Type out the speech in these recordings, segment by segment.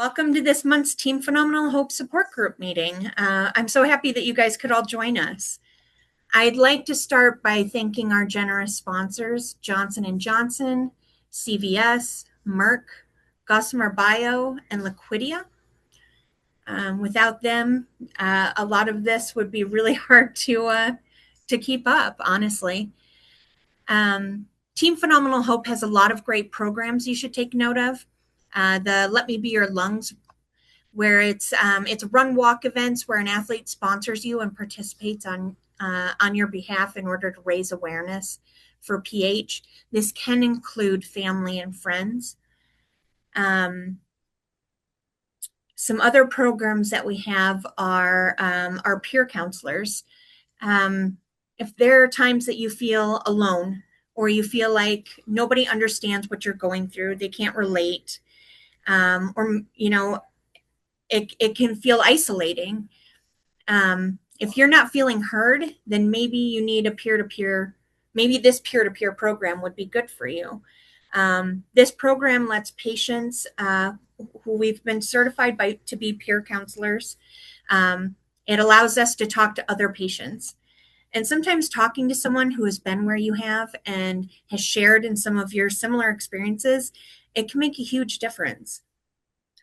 Welcome to this month's Team Phenomenal Hope Support Group meeting. I'm so happy that you guys could all join us. I'd like to start by thanking our generous sponsors, Johnson & Johnson, CVS, Merck, Gossamer Bio, and Liquidia. Without them, a lot of this would be really hard to keep up, honestly. Team Phenomenal Hope has a lot of great programs you should take note of. The Let Me Be Your Lungs, where it's run walk events where an athlete sponsors you and participates on your behalf in order to raise awareness for PH. This can include family and friends. Some other programs that we have are our peer counselors. If there are times that you feel alone or you feel like nobody understands what you're going through, they can't relate, or it can feel isolating. If you're not feeling heard, then maybe you need a peer-to-peer. Maybe this peer-to-peer program would be good for you. This program lets patients who we've been certified to be peer counselors. It allows us to talk to other patients. And sometimes talking to someone who has been where you have and has shared in some of your similar experiences, it can make a huge difference.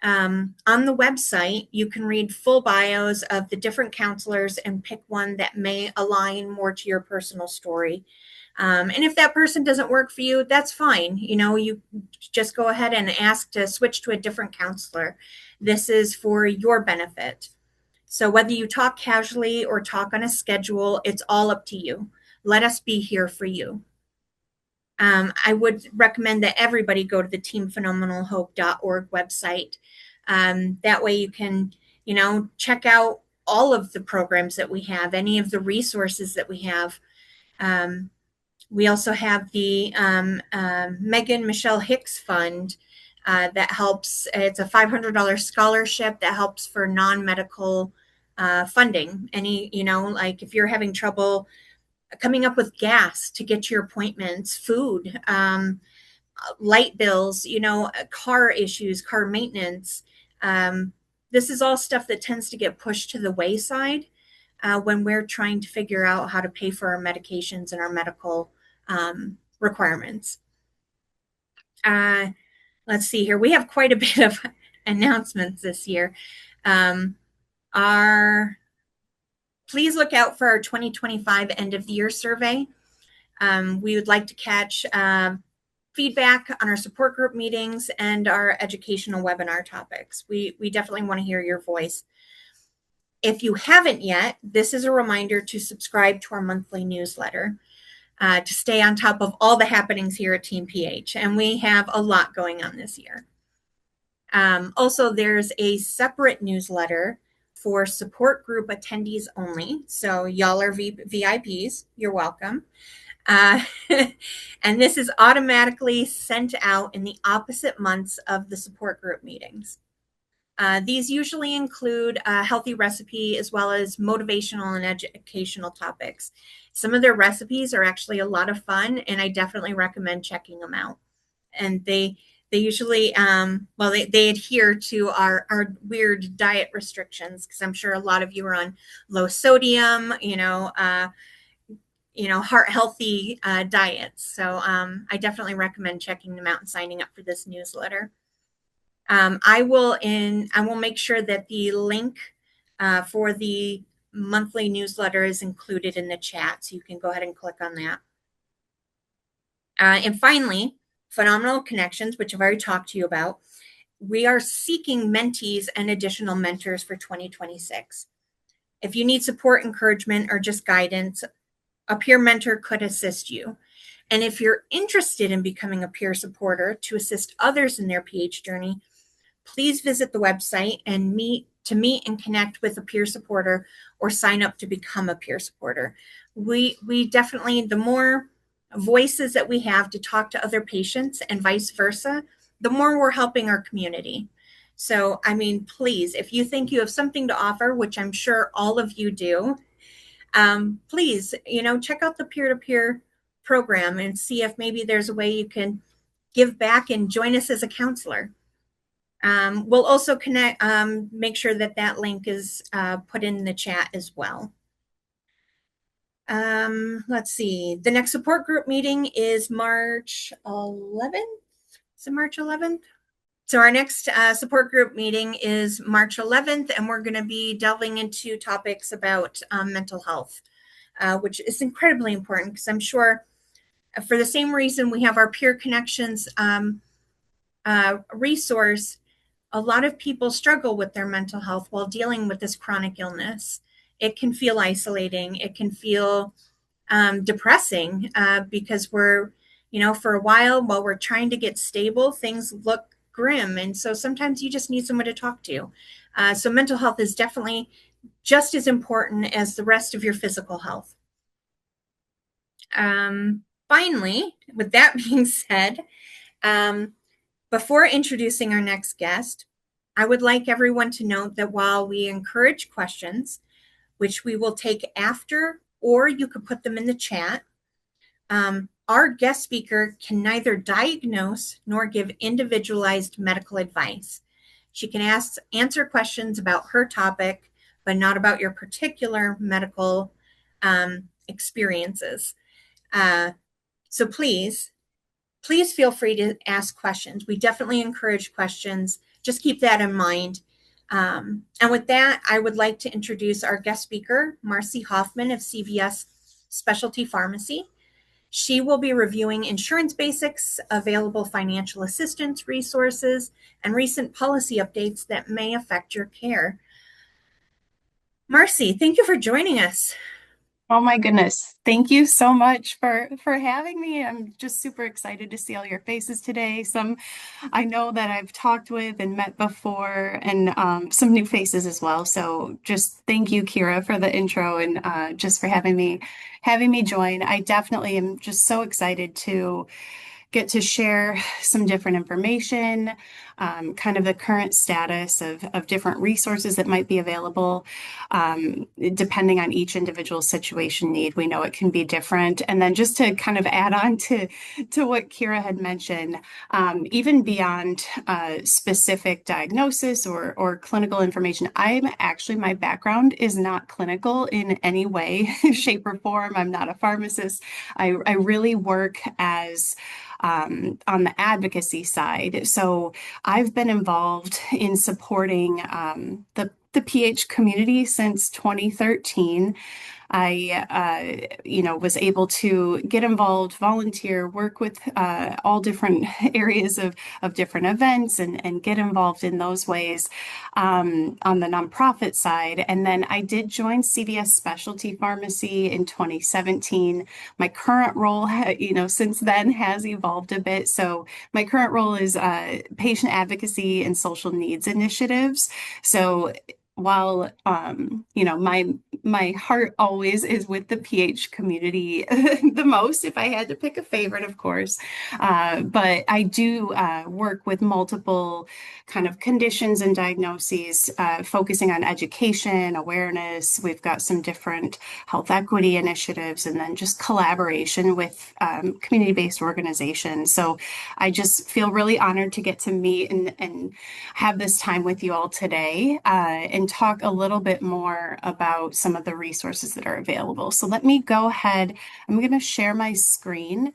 On the website, you can read full bios of the different counselors and pick one that may align more to your personal story. And if that person doesn't work for you, that's fine. You just go ahead and ask to switch to a different counselor. This is for your benefit. So whether you talk casually or talk on a schedule, it's all up to you. Let us be here for you. I would recommend that everybody go to the teamphenomenalhope.org website. That way you can, check out all of the programs that we have, any of the resources that we have. We also have the Megan Michelle Hicks Fund that helps. It's a $500 scholarship that helps for non-medical funding. Like if you're having trouble coming up with gas to get to your appointments, food, light bills, car issues, car maintenance. This is all stuff that tends to get pushed to the wayside when we're trying to figure out how to pay for our medications and our medical requirements. Let's see here. We have quite a bit of announcements this year. Please look out for our 2025 end of the year survey. We would like to catch feedback on our support group meetings and our educational webinar topics. We definitely want to hear your voice. If you haven't yet, this is a reminder to subscribe to our monthly newsletter to stay on top of all the happenings here at Team PH. And we have a lot going on this year. Also, there's a separate newsletter for support group attendees only. So y'all are VIPs. You're welcome. And this is automatically sent out in the opposite months of the support group meetings. These usually include a healthy recipe as well as motivational and educational topics. Some of their recipes are actually a lot of fun, and I definitely recommend checking them out. And they usually, they adhere to our weird diet restrictions, because I'm sure a lot of you are on low sodium, heart healthy diets. So I definitely recommend checking them out and signing up for this newsletter. I will make sure that the link for the monthly newsletter is included in the chat, so you can go ahead and click on that. And finally, Phenomenal Connections, which I've already talked to you about. We are seeking mentees and additional mentors for 2026. If you need support, encouragement, or just guidance, a peer mentor could assist you. And if you're interested in becoming a peer supporter to assist others in their PH journey, please visit the website and meet and connect with a peer supporter or sign up to become a peer supporter. We definitely, the more voices that we have to talk to other patients and vice versa, the more we're helping our community. So, please, if you think you have something to offer, which I'm sure all of you do, please, check out the peer-to-peer program and see if maybe there's a way you can give back and join us as a counselor. We'll also make sure that that link is put in the chat as well. Let's see. The next support group meeting is March 11th. Is it March 11th? So our next support group meeting is March 11th, and we're going to be delving into topics about mental health, which is incredibly important because I'm sure for the same reason we have our peer connections resource, a lot of people struggle with their mental health while dealing with this chronic illness. It can feel isolating. It can feel depressing because we're, for a while we're trying to get stable, things look grim. And so sometimes you just need someone to talk to. So mental health is definitely just as important as the rest of your physical health. Finally, with that being said, before introducing our next guest, I would like everyone to note that while we encourage questions, which we will take after, or you could put them in the chat, our guest speaker can neither diagnose nor give individualized medical advice. She can answer questions about her topic, but not about your particular medical experiences. So please feel free to ask questions. We definitely encourage questions. Just keep that in mind. And with that, I would like to introduce our guest speaker, Marcie Hoffmann of CVS Specialty Pharmacy. She will be reviewing insurance basics, available financial assistance resources, and recent policy updates that may affect your care. Marcie, thank you for joining us. Oh my goodness. Thank you so much for having me. I'm just super excited to see all your faces today. Some I know that I've talked with and met before, and some new faces as well. So just thank you, Kira, for the intro and just for having me join. I definitely am just so excited to get to share some different information, kind of the current status of different resources that might be available, depending on each individual situation need. We know it can be different. And then just to kind of add on to what Kira had mentioned, even beyond specific diagnosis or clinical information, my background is not clinical in any way, shape, or form. I'm not a pharmacist. I really work as on the advocacy side. So I've been involved in supporting the PH community since 2013. I was able to get involved, volunteer, work with all different areas of different events and get involved in those ways on the nonprofit side. And then I did join CVS Specialty Pharmacy in 2017. My current role, since then has evolved a bit. So my current role is patient advocacy and social needs initiatives. So while my heart always is with the PH community the most, if I had to pick a favorite, of course, but I do work with multiple kind of conditions and diagnoses, focusing on education, awareness. We've got some different health equity initiatives, and then just collaboration with community-based organizations. So I just feel really honored to get to meet and have this time with you all today, and talk a little bit more about some of the resources that are available. So let me go ahead. I'm going to share my screen,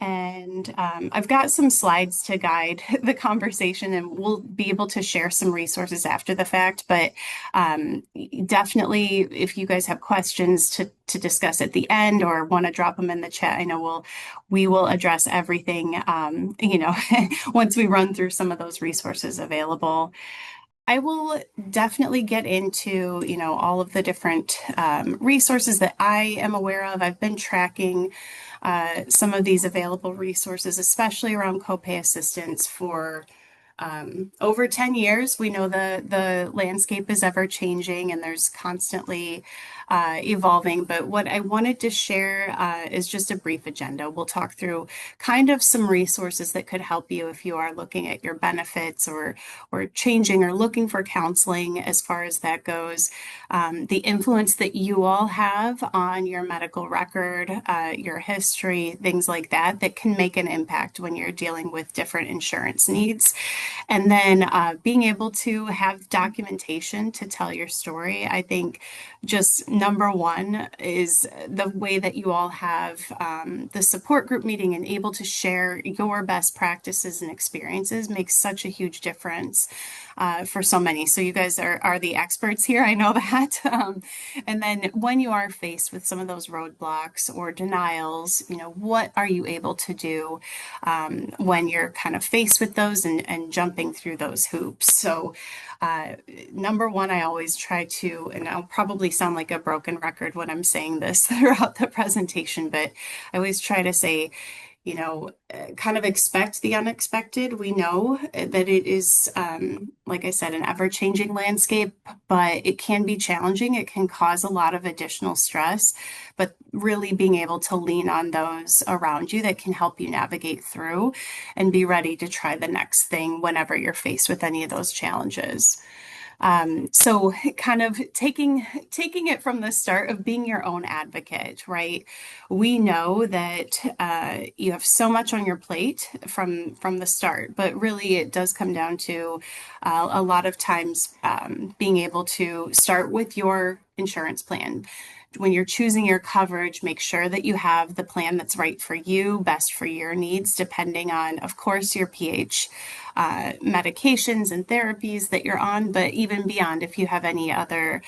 and I've got some slides to guide the conversation, and we'll be able to share some resources after the fact. But definitely, if you guys have questions to discuss at the end or want to drop them in the chat, I know we will address everything, once we run through some of those resources available. I will definitely get into, all of the different resources that I am aware of. I've been tracking some of these available resources, especially around copay assistance, for over 10 years. We know the landscape is ever changing and there's constantly evolving. But what I wanted to share is just a brief agenda. We'll talk through kind of some resources that could help you if you are looking at your benefits or changing or looking for counseling as far as that goes. The influence that you all have on your medical record, your history, things like that can make an impact when you're dealing with different insurance needs. And then being able to have documentation to tell your story. I think just number one is the way that you all have the support group meeting and able to share your best practices and experiences makes such a huge difference for so many. So you guys are the experts here. I know that. And then when you are faced with some of those roadblocks or denials, what are you able to do when you're kind of faced with those and jumping through those hoops? So uh, number one, I always try to, and I'll probably sound like a broken record when I'm saying this throughout the presentation, but I always try to say, kind of expect the unexpected. We know that it is, like I said, an ever-changing landscape, but it can be challenging. It can cause a lot of additional stress, but really being able to lean on those around you that can help you navigate through and be ready to try the next thing whenever you're faced with any of those challenges. So kind of taking it from the start of being your own advocate, right? We know that you have so much on your plate from the start, but really it does come down to a lot of times being able to start with your insurance plan. When you're choosing your coverage, make sure that you have the plan that's right for you, best for your needs, depending on, of course, your pH medications and therapies that you're on, but even beyond, if you have any other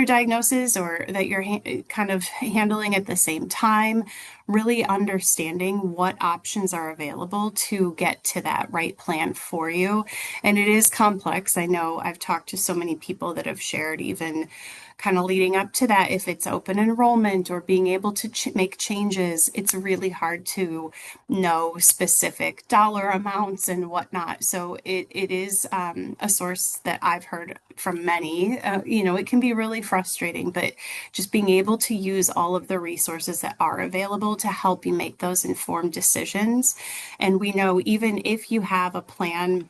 diagnoses or that you're kind of handling at the same time, really understanding what options are available to get to that right plan for you. And it is complex. I know I've talked to so many people that have shared even kind of leading up to that, if it's open enrollment or being able to make changes, it's really hard to know specific dollar amounts and whatnot. So it is a source that I've heard from many. It can be really frustrating, but just being able to use all of the resources that are available to help you make those informed decisions. And we know even if you have a plan,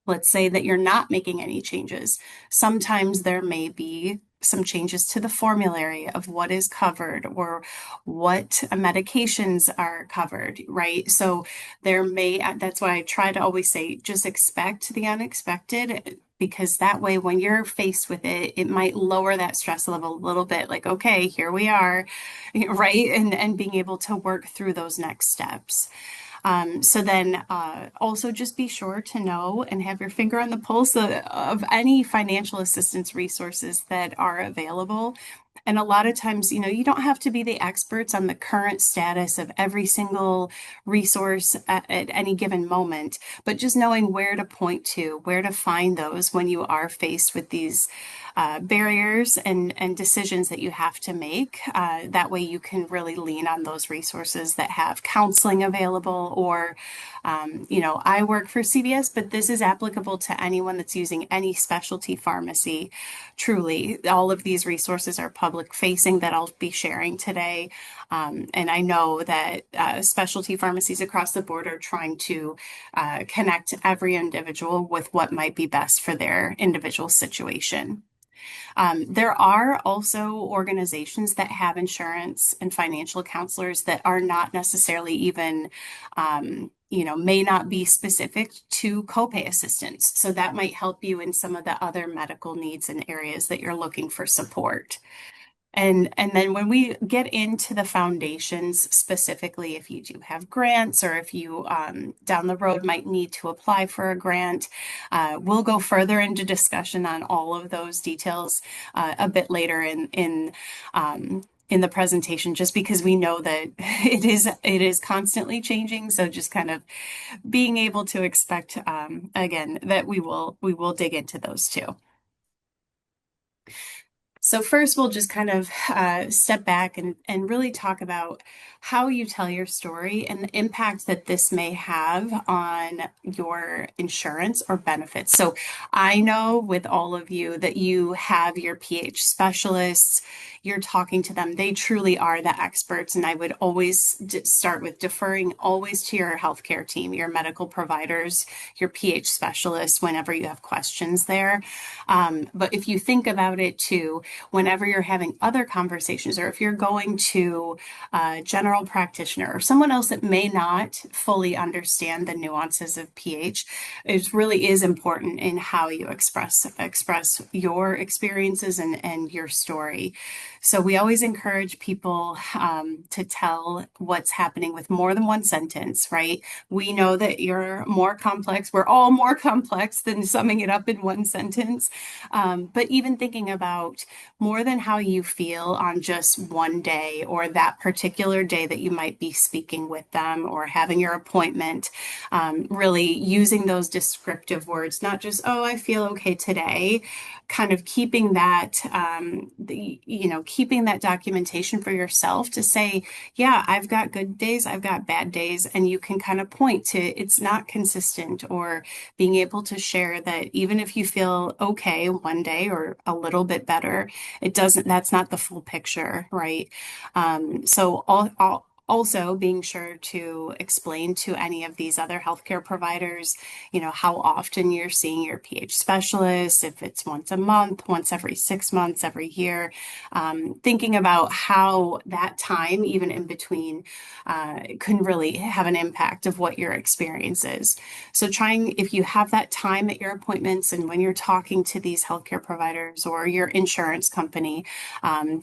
let's say that you're not making any changes, sometimes there may be some changes to the formulary of what is covered or what medications are covered, right? So that's why I try to always say, just expect the unexpected, because that way, when you're faced with it, it might lower that stress level a little bit, like, okay, here we are, right? And being able to work through those next steps. So then also just be sure to know and have your finger on the pulse of any financial assistance resources that are available. And a lot of times, you don't have to be the experts on the current status of every single resource at any given moment, but just knowing where to point to, where to find those when you are faced with these barriers and decisions that you have to make. That way you can really lean on those resources that have counseling available or, I work for CVS, but this is applicable to anyone that's using any specialty pharmacy. Truly, all of these resources are public facing that I'll be sharing today. And I know that specialty pharmacies across the board are trying to connect every individual with what might be best for their individual situation. There are also organizations that have insurance and financial counselors that are not necessarily even, may not be specific to copay assistance. So that might help you in some of the other medical needs and areas that you're looking for support. And then when we get into the foundations, specifically, if you do have grants or if you down the road might need to apply for a grant, we'll go further into discussion on all of those details a bit later in the presentation, just because we know that it is constantly changing. So just kind of being able to expect again that we will dig into those too. So first, we'll just kind of step back and really talk about how you tell your story and the impact that this may have on your insurance or benefits. So I know with all of you that you have your pH specialists, you're talking to them. They truly are the experts. And I would always start with deferring always to your healthcare team, your medical providers, your pH specialists, whenever you have questions there. But if you think about it too, whenever you're having other conversations, or if you're going to a general practitioner or someone else that may not fully understand the nuances of pH, it really is important in how you express your experiences and your story. So we always encourage people to tell what's happening with more than one sentence, right? We know that you're more complex. We're all more complex than summing it up in one sentence. But even thinking about more than how you feel on just one day or that particular day that you might be speaking with them or having your appointment, really using those descriptive words, not just, oh, I feel okay today, kind of keeping that, keeping that documentation for yourself to say, yeah, I've got good days, I've got bad days, and you can kind of point to it's not consistent, or being able to share that even if you feel okay one day or a little bit better, that's not the full picture, right? Also being sure to explain to any of these other healthcare providers, how often you're seeing your pH specialist, if it's once a month, once every 6 months, every year, thinking about how that time, even in between, can really have an impact of what your experience is. So if you have that time at your appointments and when you're talking to these healthcare providers or your insurance company,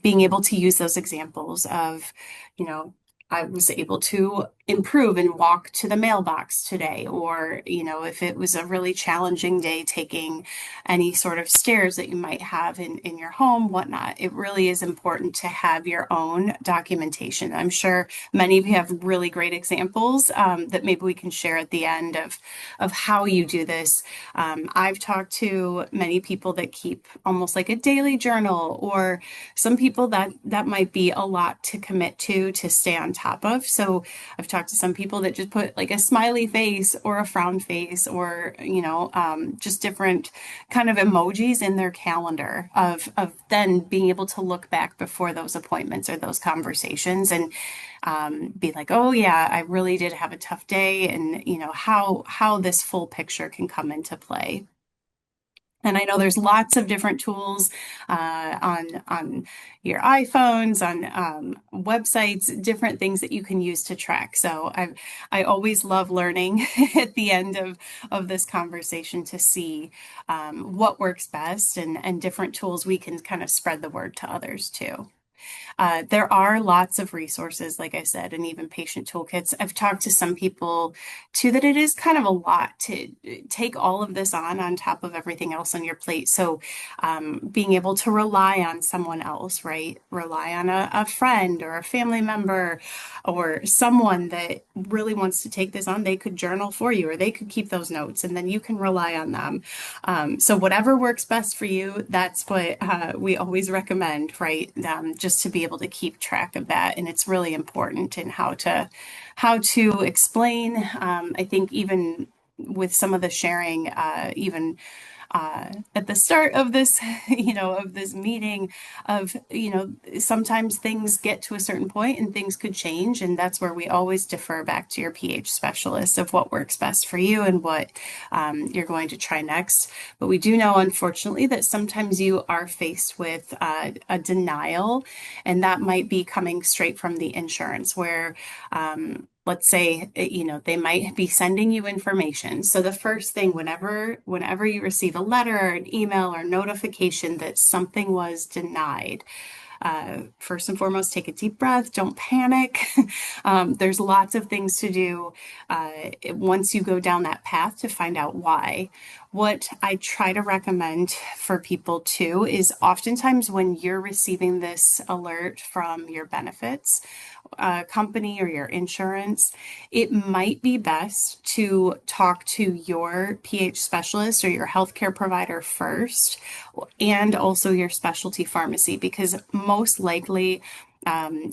being able to use those examples of, I was able to improve and walk to the mailbox today. Or, if it was a really challenging day taking any sort of stairs that you might have in your home, whatnot, it really is important to have your own documentation. I'm sure many of you have really great examples that maybe we can share at the end of how you do this. I've talked to many people that keep almost like a daily journal, or some people that might be a lot to commit to stay on top of. So I've talked to some people that just put like a smiley face or a frown face, or just different kind of emojis in their calendar of then being able to look back before those appointments or those conversations and be like, oh yeah, I really did have a tough day, and how this full picture can come into play. And I know there's lots of different tools on your iPhones, on websites, different things that you can use to track. So I always love learning at the end of this conversation to see what works best, and different tools we can kind of spread the word to others too. There are lots of resources, like I said, and even patient toolkits. I've talked to some people too that it is kind of a lot to take all of this on top of everything else on your plate. So being able to rely on someone else, right? Rely on a friend or a family member or someone that really wants to take this on. They could journal for you, or they could keep those notes, and then you can rely on them. So whatever works best for you, that's what we always recommend, right? Just to be able to keep track of that. And it's really important in how to explain. I think even with some of the sharing, even at the start of this, of this meeting, of, sometimes things get to a certain point and things could change. And that's where we always defer back to your pH specialist of what works best for you and what you're going to try next. But we do know, unfortunately, that sometimes you are faced with a denial, and that might be coming straight from the insurance, where let's say, they might be sending you information. So the first thing, whenever you receive a letter or an email or notification that something was denied, first and foremost, take a deep breath. Don't panic. There's lots of things to do once you go down that path to find out why. What I try to recommend for people too is oftentimes when you're receiving this alert from your benefits company or your insurance, it might be best to talk to your pH specialist or your healthcare provider first, and also your specialty pharmacy, because most likely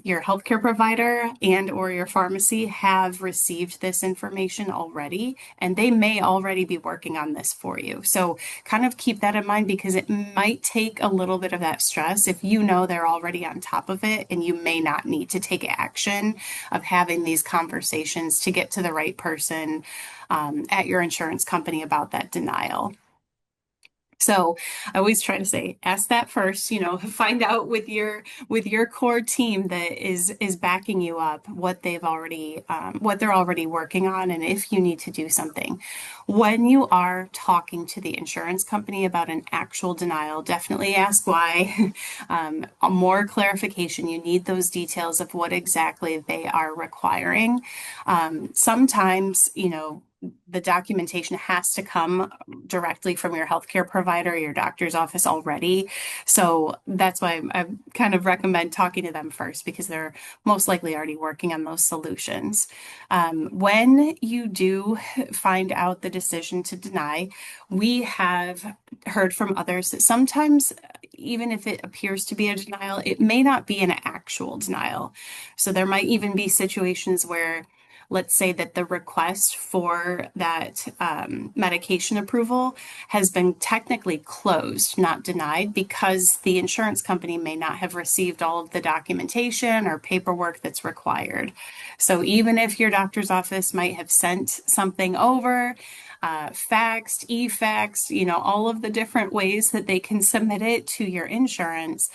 your healthcare provider and or your pharmacy have received this information already, and they may already be working on this for you. So kind of keep that in mind, because it might take a little bit of that stress if they're already on top of it, and you may not need to take action of having these conversations to get to the right person at your insurance company about that denial. So I always try to say, ask that first, find out with your core team that is backing you up what they've already what they're already working on, and if you need to do something. When you are talking to the insurance company about an actual denial, definitely ask why. More clarification. You need those details of what exactly they are requiring. Sometimes, the documentation has to come directly from your healthcare provider, your doctor's office already. So that's why I kind of recommend talking to them first, because they're most likely already working on those solutions. When you do find out the decision to deny, we have heard from others that sometimes, even if it appears to be a denial, it may not be an actual denial. So there might even be situations where, let's say that the request for that medication approval has been technically closed, not denied, because the insurance company may not have received all of the documentation or paperwork that's required. So even if your doctor's office might have sent something over, faxed, e-faxed, all of the different ways that they can submit it to your insurance.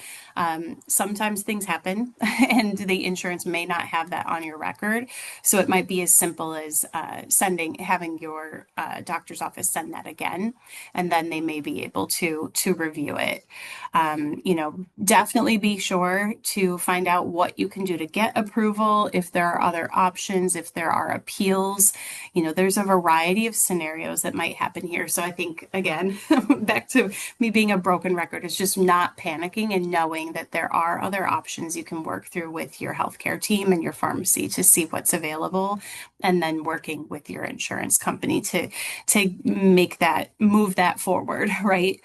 Sometimes things happen and the insurance may not have that on your record. So it might be as simple as having your doctor's office send that again, and then they may be able to review it. Definitely be sure to find out what you can do to get approval, if there are other options, if there are appeals. There's a variety of scenarios that might happen here. So I think, again, back to me being a broken record, is just not panicking and knowing that there are other options you can work through with your healthcare team and your pharmacy to see what's available, and then working with your insurance company to move that forward, right?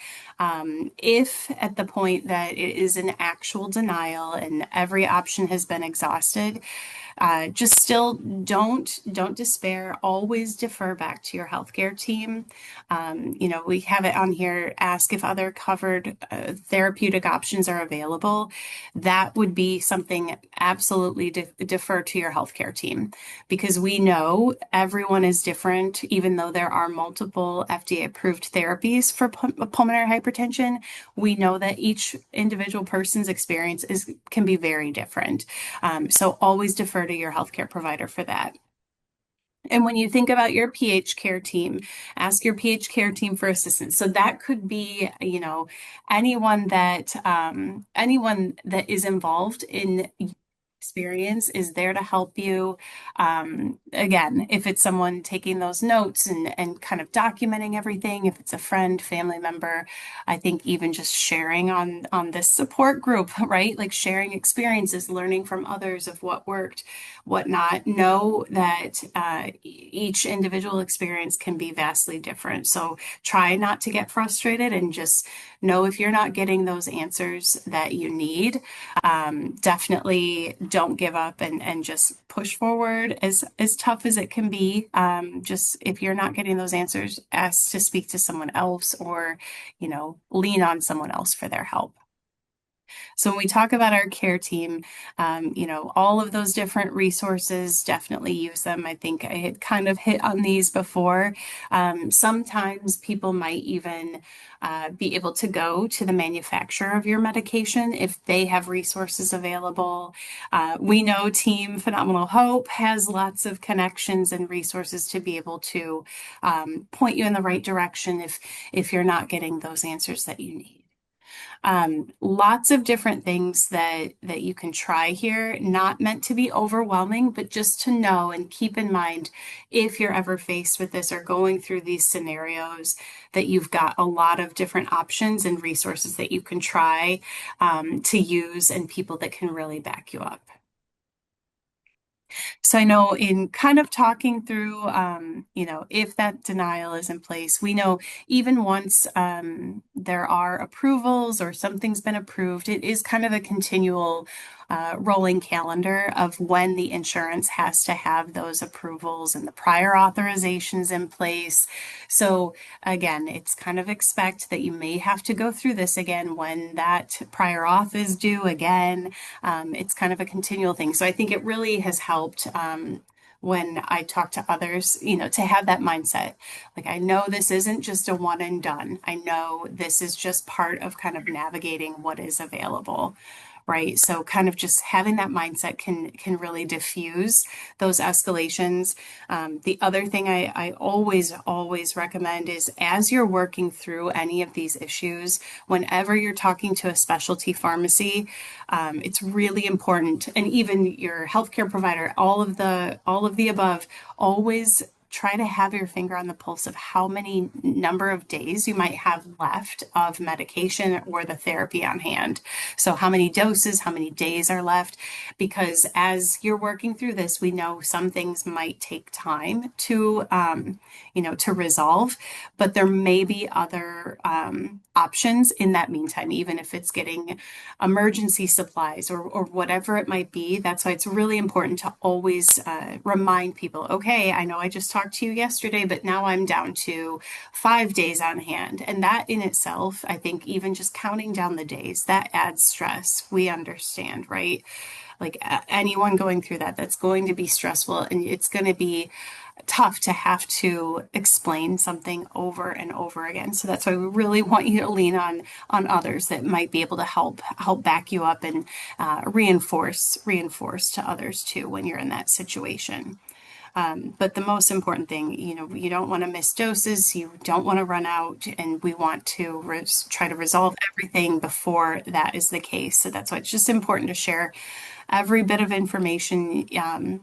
If at the point that it is an actual denial and every option has been exhausted, just still don't despair. Always defer back to your healthcare team. We have it on here. Ask if other covered therapeutic options are available. That would be something absolutely defer to your healthcare team, because we know everyone is different. Even though there are multiple FDA approved therapies for pulmonary hypertension, we know that each individual person's experience can be very different. So always defer to your healthcare provider for that. And when you think about your PH care team, ask your PH care team for assistance. So that could be, anyone that is involved in experience is there to help you. Again, if it's someone taking those notes and kind of documenting everything, if it's a friend, family member, I think even just sharing on this support group, right? Like sharing experiences, learning from others of what worked, what not. Know that each individual experience can be vastly different. So try not to get frustrated, and just know if you're not getting those answers that you need, definitely don't give up, and just push forward as tough as it can be. Just if you're not getting those answers, ask to speak to someone else, or, lean on someone else for their help. So when we talk about our care team, all of those different resources, definitely use them. I think I had kind of hit on these before. Sometimes people might even be able to go to the manufacturer of your medication if they have resources available. We know Team Phenomenal Hope has lots of connections and resources to be able to point you in the right direction if you're not getting those answers that you need. Lots of different things that you can try here, not meant to be overwhelming, but just to know and keep in mind, if you're ever faced with this or going through these scenarios, that you've got a lot of different options and resources that you can try to use, and people that can really back you up. So I know, in kind of talking through, if that denial is in place, we know even once there are approvals or something's been approved, it is kind of a continual rolling calendar of when the insurance has to have those approvals and the prior authorizations in place. So again, it's kind of expect that you may have to go through this again when that prior auth is due again. It's kind of a continual thing. So I think it really has helped when I talk to others, to have that mindset. Like, I know this isn't just a one and done. I know this is just part of kind of navigating what is available. Right. So kind of just having that mindset can really diffuse those escalations. The other thing I always recommend is, as you're working through any of these issues, whenever you're talking to a specialty pharmacy, it's really important, and even your healthcare provider, all of the above, always try to have your finger on the pulse of how many number of days you might have left of medication or the therapy on hand. So how many doses, how many days are left? Because as you're working through this, we know some things might take time to resolve, but there may be other options in that meantime, even if it's getting emergency supplies or whatever it might be. That's why it's really important to always remind people, okay, I know I just talked to you yesterday, but now I'm down to 5 days on hand. And that in itself, I think even just counting down the days, that adds stress. We understand, right? Like anyone going through that, that's going to be stressful, and it's going to be tough to have to explain something over and over again. So that's why we really want you to lean on others that might be able to help back you up and reinforce to others too when you're in that situation. But the most important thing, you don't want to miss doses, you don't want to run out, and we want to try to resolve everything before that is the case. So that's why it's just important to share every bit of information,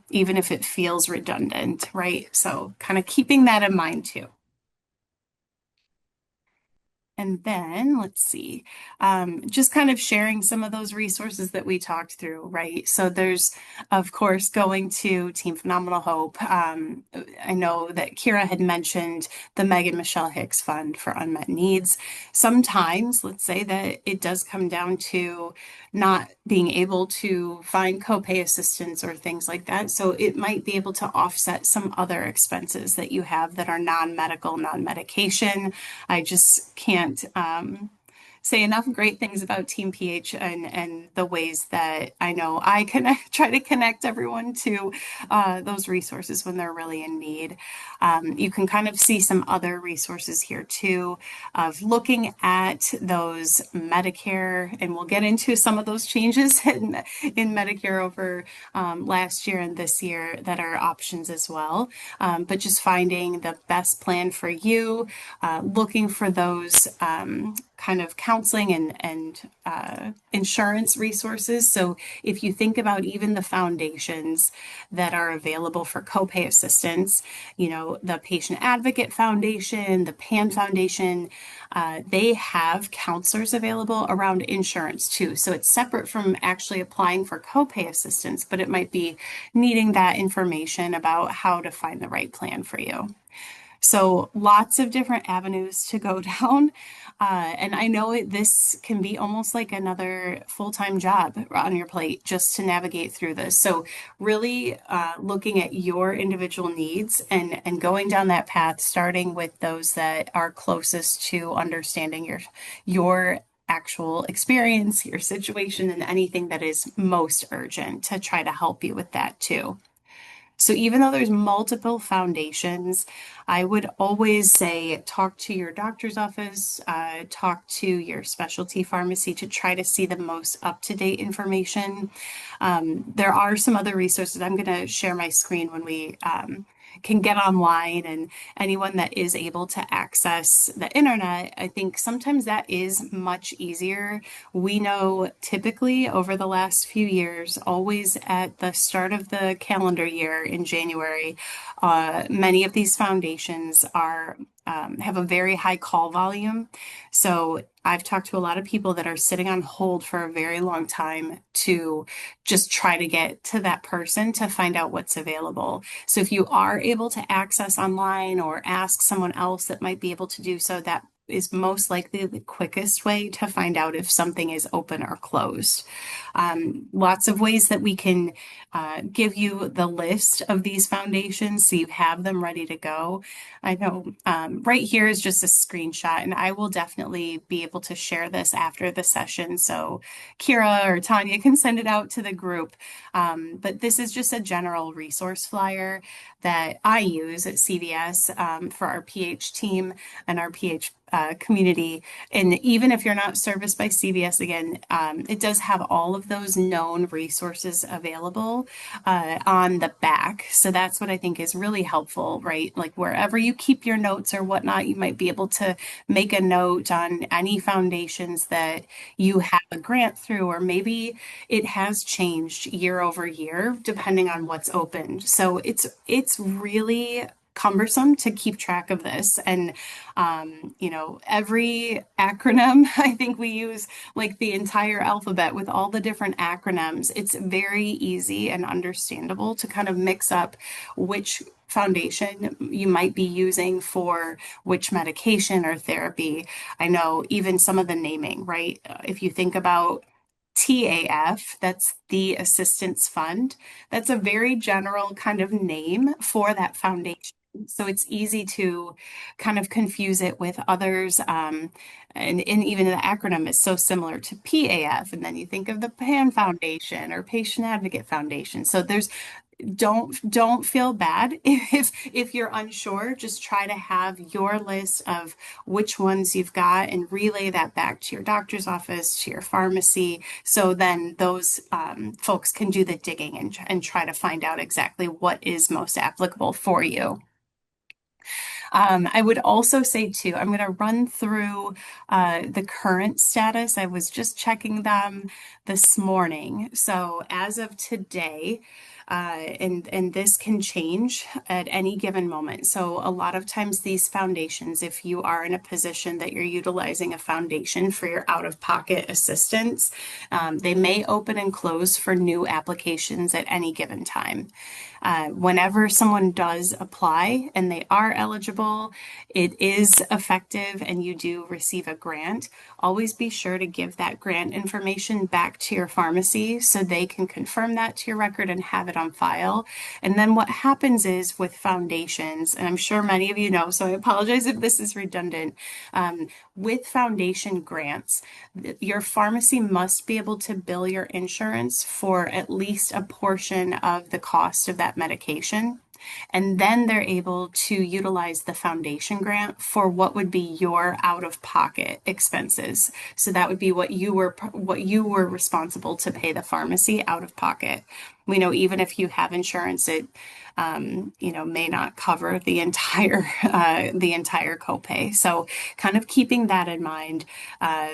even if it feels redundant, right? So kind of keeping that in mind too. And then let's see, just kind of sharing some of those resources that we talked through, right? So there's, of course, going to Team Phenomenal Hope. I know that Kira had mentioned the Megan Michelle Hicks Fund for Unmet Needs. Sometimes, let's say that it does come down to not being able to find copay assistance or things like that. So it might be able to offset some other expenses that you have that are non-medical, non-medication. I just can't say enough great things about Team PH and the ways that I know I try to connect everyone to those resources when they're really in need. You can kind of see some other resources here too, of looking at those Medicare, and we'll get into some of those changes in Medicare over last year and this year that are options as well. But just finding the best plan for you, looking for those kind of counseling and insurance resources. So if you think about even the foundations that are available for copay assistance, the Patient Advocate Foundation, the PAN Foundation, they have counselors available around insurance too. So it's separate from actually applying for copay assistance, but it might be needing that information about how to find the right plan for you. So lots of different avenues to go down. And I know this can be almost like another full-time job on your plate just to navigate through this. So really looking at your individual needs and going down that path, starting with those that are closest to understanding your actual experience, your situation, and anything that is most urgent to try to help you with that too. So even though there's multiple foundations, I would always say talk to your doctor's office, talk to your specialty pharmacy to try to see the most up-to-date information. There are some other resources. I'm going to share my screen when we can get online, and anyone that is able to access the internet, I think sometimes that is much easier. We know typically over the last few years, always at the start of the calendar year in January, many of these foundations have a very high call volume. So I've talked to a lot of people that are sitting on hold for a very long time to just try to get to that person to find out what's available. So if you are able to access online or ask someone else that might be able to do so, that is most likely the quickest way to find out if something is open or closed. Lots of ways that we can give you the list of these foundations so you have them ready to go. I know right here is just a screenshot, and I will definitely be able to share this after the session so Kira or Tanya can send it out to the group. But this is just a general resource flyer that I use at CVS for our PH team and our PH community. And even if you're not serviced by CVS, again, it does have all of those known resources available on the back. So that's what I think is really helpful, right? Like wherever you keep your notes or whatnot, you might be able to make a note on any foundations that you have a grant through, or maybe it has changed year over year depending on what's opened. So it's really cumbersome to keep track of this. And, every acronym, I think we use like the entire alphabet with all the different acronyms. It's very easy and understandable to kind of mix up which foundation you might be using for which medication or therapy. I know even some of the naming, right? If you think about TAF, that's the Assistance Fund. That's a very general kind of name for that foundation. So it's easy to kind of confuse it with others. And even the acronym is so similar to PAF. And then you think of the PAN Foundation or Patient Advocate Foundation. So don't feel bad if you're unsure. Just try to have your list of which ones you've got and relay that back to your doctor's office, to your pharmacy, so then those folks can do the digging and try to find out exactly what is most applicable for you. I would also say too, I'm going to run through the current status. I was just checking them this morning. So as of today, and this can change at any given moment. So a lot of times these foundations, if you are in a position that you're utilizing a foundation for your out-of-pocket assistance, they may open and close for new applications at any given time. Whenever someone does apply and they are eligible, it is effective and you do receive a grant. Always be sure to give that grant information back to your pharmacy so they can confirm that to your record and have it on file. And then what happens is with foundations, and I'm sure many of you know, so I apologize if this is redundant, with foundation grants, your pharmacy must be able to bill your insurance for at least a portion of the cost of that medication. And then they're able to utilize the foundation grant for what would be your out-of-pocket expenses. So that would be what you were responsible to pay the pharmacy out of pocket. We know even if you have insurance, it may not cover the entire copay. So kind of keeping that in mind.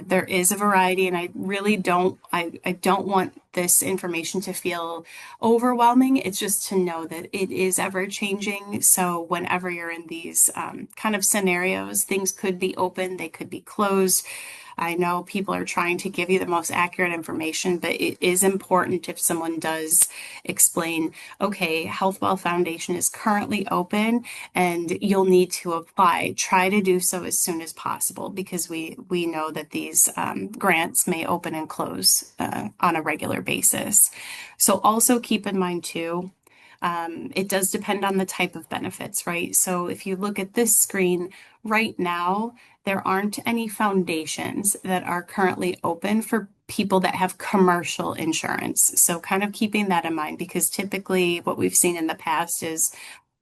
There is a variety, and I really I don't want this information to feel overwhelming. It's just to know that it is ever changing. So whenever you're in these kind of scenarios, things could be open, they could be closed. I know people are trying to give you the most accurate information, but it is important if someone does explain, okay, HealthWell Foundation is currently open and you'll need to apply. Try to do so as soon as possible because we know that these grants may open and close on a regular basis. So also keep in mind too, it does depend on the type of benefits, right? So if you look at this screen right now, there aren't any foundations that are currently open for people that have commercial insurance. So kind of keeping that in mind because typically what we've seen in the past is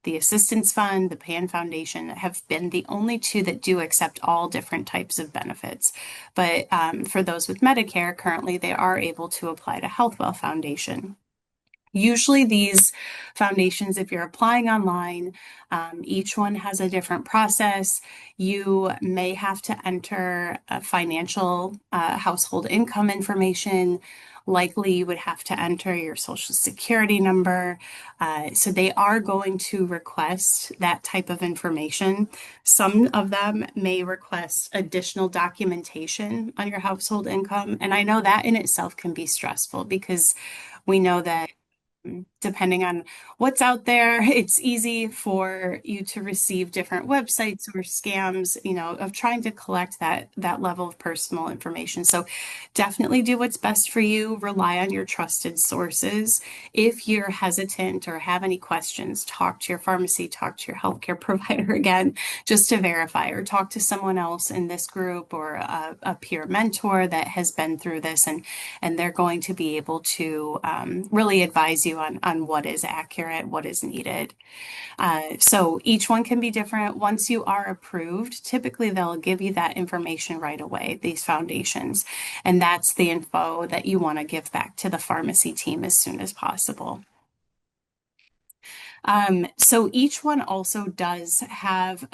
the Assistance Fund, the PAN Foundation have been the only two that do accept all different types of benefits. But for those with Medicare, currently they are able to apply to HealthWell Foundation. Usually these foundations, if you're applying online, each one has a different process. You may have to enter a financial household income information. Likely you would have to enter your social security number. So they are going to request that type of information. Some of them may request additional documentation on your household income. And I know that in itself can be stressful because we know that Depending on what's out there, it's easy for you to receive different websites or scams, of trying to collect that level of personal information. So definitely do what's best for you. Rely on your trusted sources. If you're hesitant or have any questions, talk to your pharmacy, talk to your healthcare provider again, just to verify, or talk to someone else in this group or a peer mentor that has been through this, and they're going to be able to really advise you on what is accurate, what is needed. So each one can be different. Once you are approved, typically they'll give you that information right away, these foundations. And that's the info that you want to give back to the pharmacy team as soon as possible. So each one also does have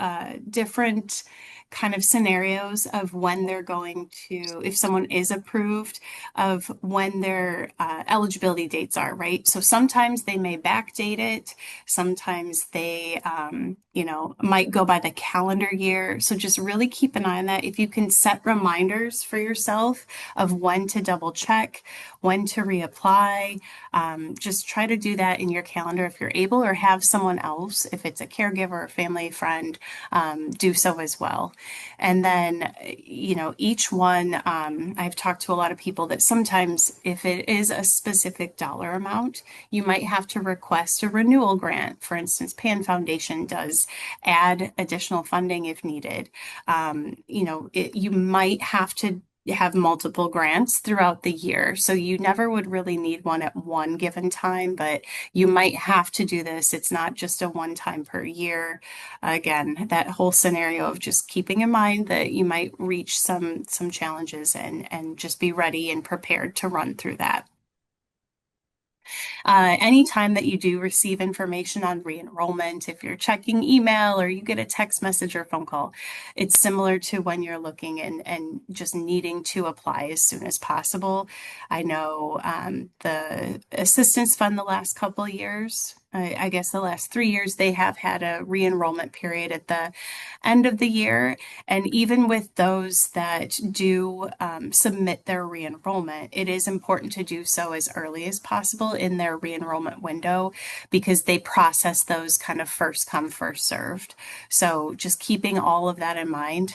different kind of scenarios of when they're going to, if someone is approved, of when their eligibility dates are, right? So sometimes they may backdate it. Sometimes they, might go by the calendar year. So just really keep an eye on that. If you can set reminders for yourself of when to double check, when to reapply, just try to do that in your calendar if you're able, or have someone else, if it's a caregiver or family friend, do so as well. And then, each one, I've talked to a lot of people that sometimes if it is a specific dollar amount, you might have to request a renewal grant. For instance, Pan Foundation does add additional funding if needed. You might have to have multiple grants throughout the year. So you never would really need one at one given time, but you might have to do this. It's not just a one time per year. Again, that whole scenario of just keeping in mind that you might reach some challenges, and just be ready and prepared to run through that. Anytime that you do receive information on re-enrollment, if you're checking email or you get a text message or phone call, it's similar to when you're looking and just needing to apply as soon as possible. I know the assistance fund the last couple of years, I guess the last 3 years, they have had a re-enrollment period at the end of the year. And even with those that do submit their re-enrollment, it is important to do so as early as possible in their re-enrollment window, because they process those kind of first come, first served. So just keeping all of that in mind,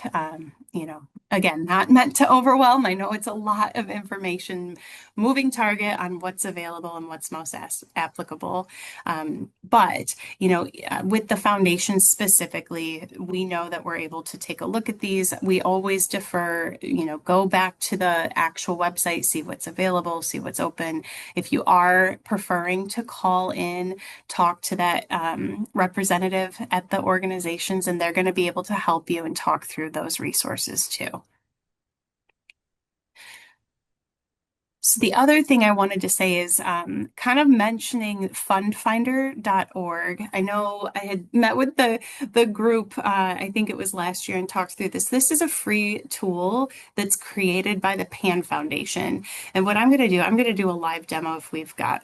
again, not meant to overwhelm. I know it's a lot of information, moving target on what's available and what's most applicable. But, with the foundation specifically, we know that we're able to take a look at these. We always defer, go back to the actual website, see what's available, see what's open. If you are preferring to call in, talk to that representative at the organizations, and they're going to be able to help you and talk through those resources too. So the other thing I wanted to say is kind of mentioning fundfinder.org. I know I had met with the group, I think it was last year, and talked through this. This is a free tool that's created by the Pan Foundation. And what I'm going to do a live demo if we've got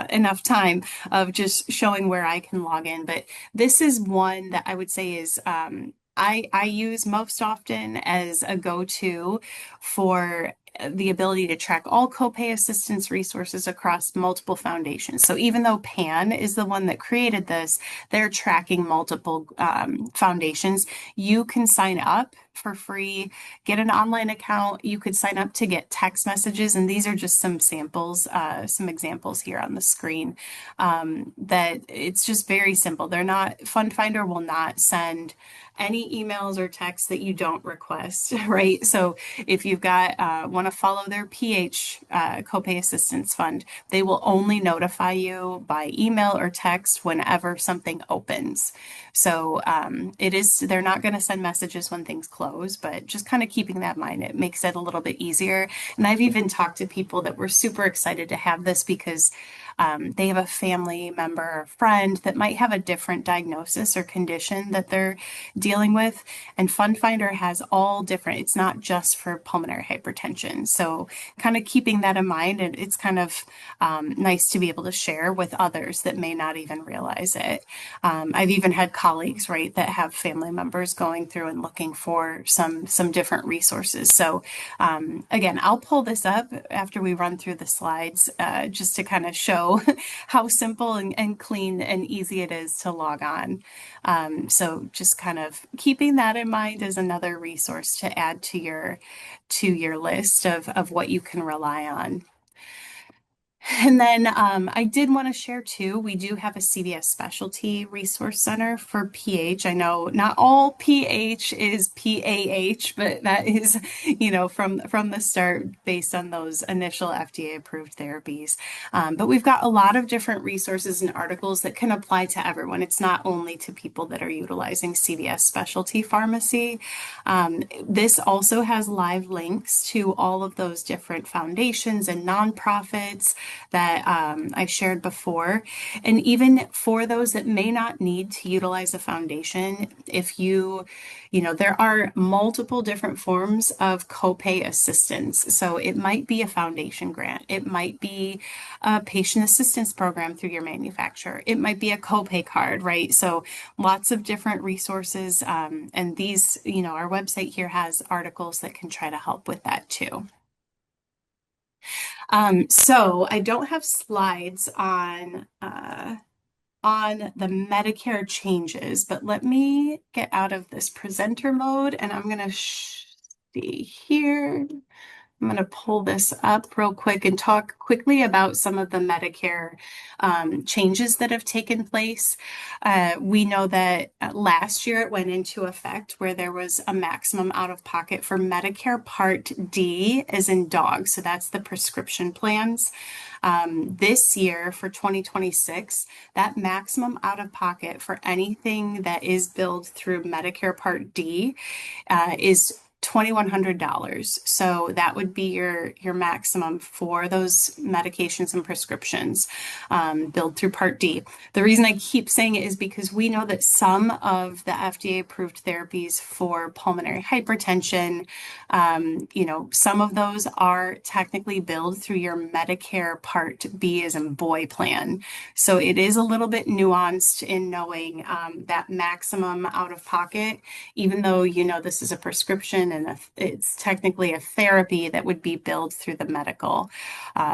enough time, of just showing where I can log in. But this is one that I would say is I use most often as a go-to for the ability to track all copay assistance resources across multiple foundations. So even though PAN is the one that created this, they're tracking multiple foundations. You can sign up for free, get an online account. You could sign up to get text messages, and these are just some samples, some examples here on the screen. That it's just very simple. Fund Finder will not send any emails or texts that you don't request, right? So if you've got want to follow their PH copay assistance fund, they will only notify you by email or text whenever something opens. So they're not going to send messages when things close, but just kind of keeping that in mind, it makes it a little bit easier. And I've even talked to people that were super excited to have this because they have a family member or friend that might have a different diagnosis or condition that they're dealing with. And Fund Finder has all different, it's not just for pulmonary hypertension. So kind of keeping that in mind, and it's kind of nice to be able to share with others that may not even realize it. I've even had colleagues, right, that have family members going through and looking for some different resources. So again, I'll pull this up after we run through the slides just to kind of show how simple and clean and easy it is to log on. So just kind of keeping that in mind as another resource to add to your list of what you can rely on. And then I did want to share too, we do have a CVS Specialty Resource Center for PH. I know not all PH is PAH, but that is, from the start based on those initial FDA approved therapies. But we've got a lot of different resources and articles that can apply to everyone. It's not only to people that are utilizing CVS Specialty Pharmacy. This also has live links to all of those different foundations and nonprofits that I shared before. And even for those that may not need to utilize a foundation, if there are multiple different forms of copay assistance. So it might be a foundation grant. It might be a patient assistance program through your manufacturer. It might be a copay card, right? So lots of different resources. And these, our website here has articles that can try to help with that too. So I don't have slides on the Medicare changes, but let me get out of this presenter mode and I'm going to see here. I'm going to pull this up real quick and talk quickly about some of the Medicare changes that have taken place. We know that last year it went into effect where there was a maximum out of pocket for Medicare Part D, as in dog. So that's the prescription plans. This year for 2026, that maximum out of pocket for anything that is billed through Medicare Part D is $2,100. So that would be your maximum for those medications and prescriptions billed through Part D. The reason I keep saying it is because we know that some of the FDA approved therapies for pulmonary hypertension, some of those are technically billed through your Medicare Part B as in boy plan. So it is a little bit nuanced in knowing that maximum out of pocket, even though this is a prescription and it's technically a therapy that would be billed through the medical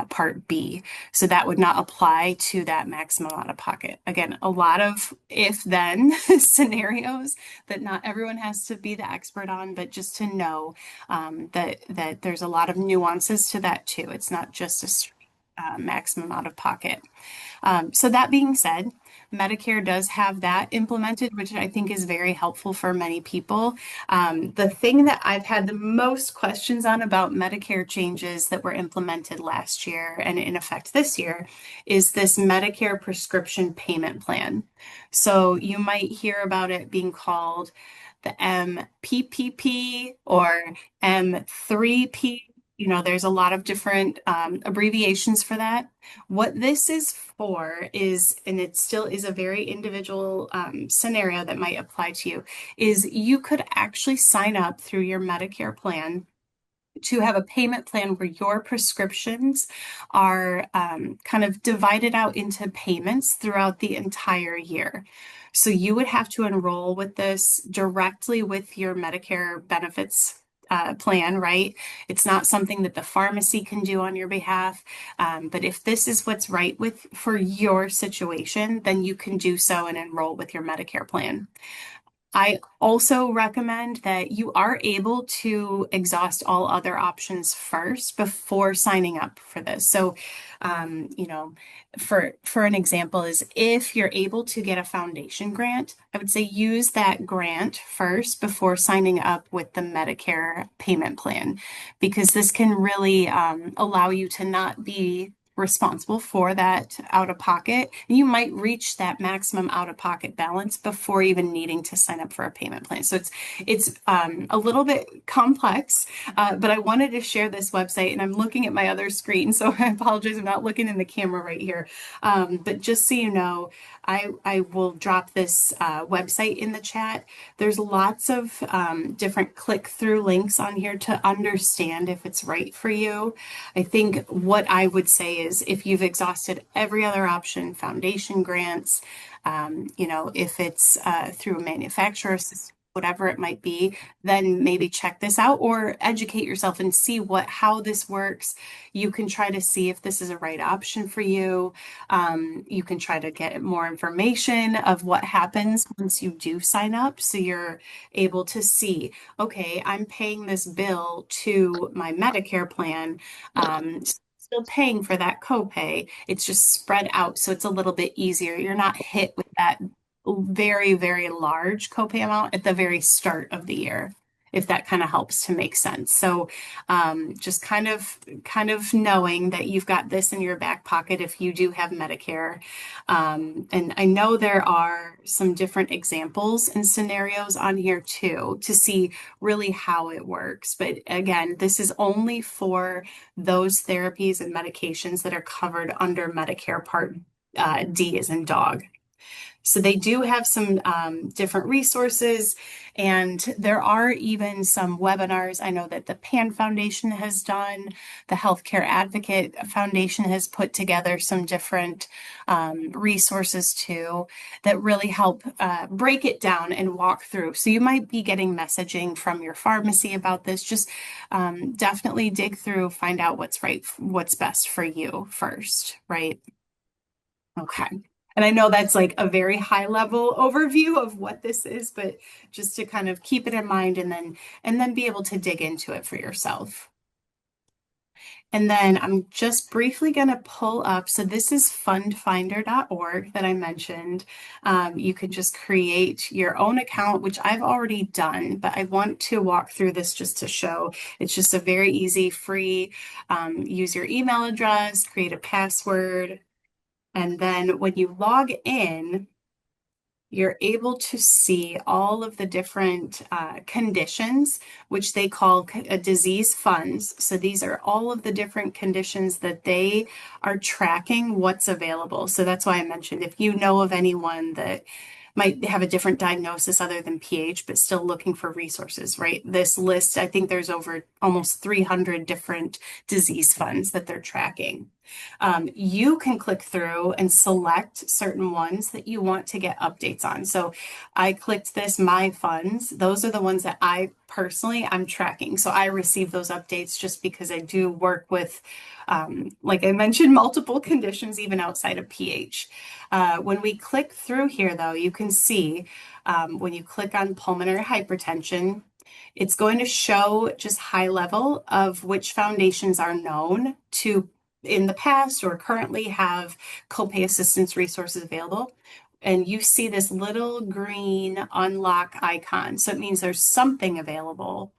Part B. So that would not apply to that maximum out of pocket. Again, a lot of if-then scenarios that not everyone has to be the expert on, but just to know that there's a lot of nuances to that too. It's not just a straight maximum out of pocket. So that being said, Medicare does have that implemented, which I think is very helpful for many people. The thing that I've had the most questions on about Medicare changes that were implemented last year and in effect this year is this Medicare prescription payment plan. So you might hear about it being called the MPPP or M3P. There's a lot of different abbreviations for that. What this is for is, and it still is a very individual scenario that might apply to you, is you could actually sign up through your Medicare plan to have a payment plan where your prescriptions are kind of divided out into payments throughout the entire year. So you would have to enroll with this directly with your Medicare benefits plan, right? It's not something that the pharmacy can do on your behalf. But if this is what's right for your situation, then you can do so and enroll with your Medicare plan. I also recommend that you are able to exhaust all other options first before signing up for this. So, for an example is if you're able to get a foundation grant, I would say use that grant first before signing up with the Medicare payment plan, because this can really allow you to not be responsible for that out of pocket. And you might reach that maximum out of pocket balance before even needing to sign up for a payment plan. So it's a little bit complex, but I wanted to share this website, and I'm looking at my other screen, so I apologize. I'm not looking in the camera right here. But just so you know, I will drop this website in the chat. There's lots of different click-through links on here to understand if it's right for you. I think what I would say is if you've exhausted every other option, foundation grants, if it's through a manufacturer assistance, whatever it might be, then maybe check this out or educate yourself and see how this works. You can try to see if this is a right option for you. You can try to get more information of what happens once you do sign up. So you're able to see, okay, I'm paying this bill to my Medicare plan. Still paying for that copay. It's just spread out. So it's a little bit easier. You're not hit with that very, very large copay amount at the very start of the year, if that kind of helps to make sense. So just kind of knowing that you've got this in your back pocket if you do have Medicare. And I know there are some different examples and scenarios on here too to see really how it works. But again, this is only for those therapies and medications that are covered under Medicare Part D as in dog. So they do have some different resources, and there are even some webinars. I know that the PAN Foundation has done, the Healthcare Advocate Foundation has put together some different resources too that really help break it down and walk through. So you might be getting messaging from your pharmacy about this. Just definitely dig through, find out what's right, what's best for you first, right? Okay. And I know that's like a very high level overview of what this is, but just to kind of keep it in mind and then be able to dig into it for yourself. And then I'm just briefly going to pull up. So this is fundfinder.org that I mentioned. You can just create your own account, which I've already done, but I want to walk through this just to show. It's just a very easy, free, use your email address, create a password. And then when you log in, you're able to see all of the different conditions, which they call disease funds. So these are all of the different conditions that they are tracking what's available. So that's why I mentioned if you know of anyone that might have a different diagnosis other than PH, but still looking for resources, right? This list, I think there's over almost 300 different disease funds that they're tracking. You can click through and select certain ones that you want to get updates on. So I clicked this, my funds. Those are the ones that I'm tracking. So I receive those updates just because I do work with, like I mentioned, multiple conditions, even outside of PH. When we click through here, though, you can see when you click on pulmonary hypertension, it's going to show just high level of which foundations are known to in the past or currently have copay assistance resources available. And you see this little green unlock icon. So it means there's something available.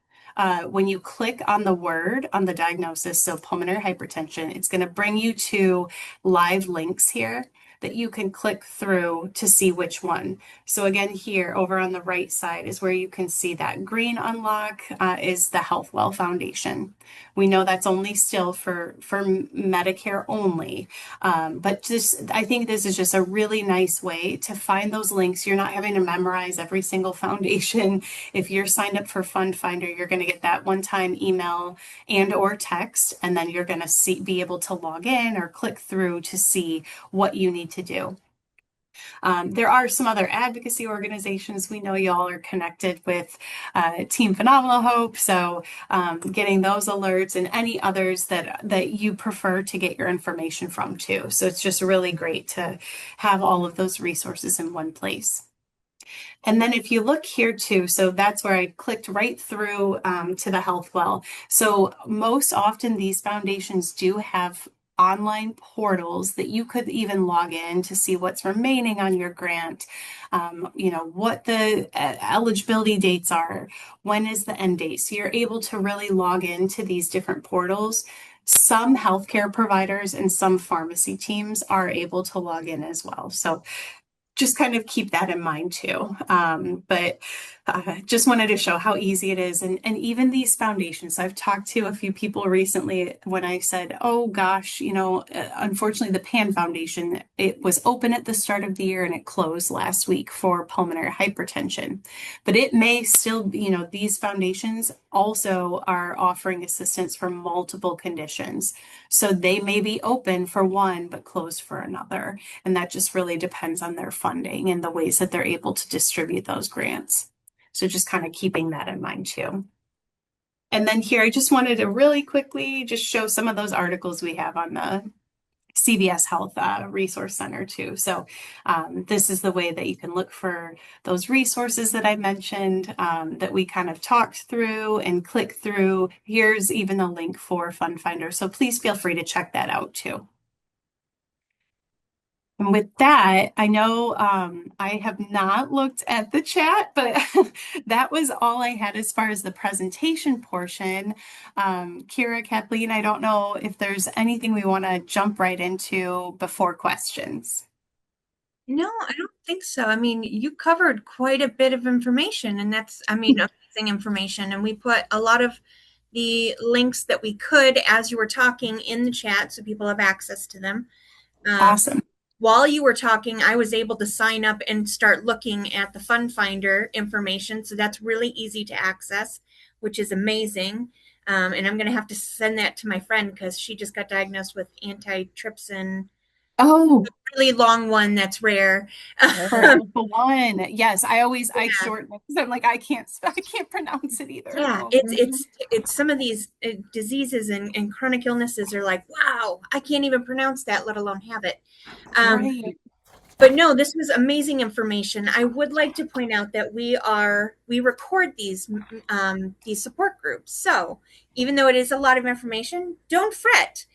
When you click on the word on the diagnosis, so pulmonary hypertension, it's going to bring you to live links here that you can click through to see which one. So again, here over on the right side is where you can see that green unlock is the HealthWell Foundation. We know that's only still for Medicare only, but just I think this is just a really nice way to find those links. You're not having to memorize every single foundation. If you're signed up for Fund Finder, you're going to get that one-time email and or text, and then you're going to be able to log in or click through to see what you need to do. There are some other advocacy organizations. We know y'all are connected with Team Phenomenal Hope, so getting those alerts and any others that you prefer to get your information from too. So it's just really great to have all of those resources in one place. And then if you look here too, so that's where I clicked right through to the HealthWell. So most often these foundations do have online portals that you could even log in to see what's remaining on your grant, what the eligibility dates are, when is the end date. So you're able to really log into these different portals Some healthcare providers and some pharmacy teams are able to log in as well. So just kind of keep that in mind too. But just wanted to show how easy it is. And even these foundations, I've talked to a few people recently when I said, oh gosh, unfortunately the PAN Foundation, it was open at the start of the year and it closed last week for pulmonary hypertension. But it may still be, these foundations also are offering assistance for multiple conditions. So they may be open for one, but closed for another. And that just really depends on their funding and the ways that they're able to distribute those grants. So just kind of keeping that in mind too. And then here, I just wanted to really quickly just show some of those articles we have on the CVS Health Resource Center too. So this is the way that you can look for those resources that I mentioned that we kind of talked through and click through. Here's even the link for Fund Finder. So please feel free to check that out too. And with that, I know I have not looked at the chat, but that was all I had as far as the presentation portion. Kira, Kathleen, I don't know if there's anything we want to jump right into before questions. No, I don't think so. I mean, you covered quite a bit of information, and that's, amazing information. And we put a lot of the links that we could as you were talking in the chat so people have access to them. Awesome. While you were talking, I was able to sign up and start looking at the Fund Finder information. So that's really easy to access, which is amazing. And I'm going to have to send that to my friend because she just got diagnosed with antitrypsin, Oh, really long one that's rare. for alpha-1. Yes, I Yeah. shorten it because I'm like, I can't pronounce it either. Yeah, Oh, it's some of these diseases and chronic illnesses are like, wow, I can't even pronounce that, let alone have it. Um, right. but no, this was amazing information. I would like to point out that we record these support groups. So even though it is a lot of information, don't fret.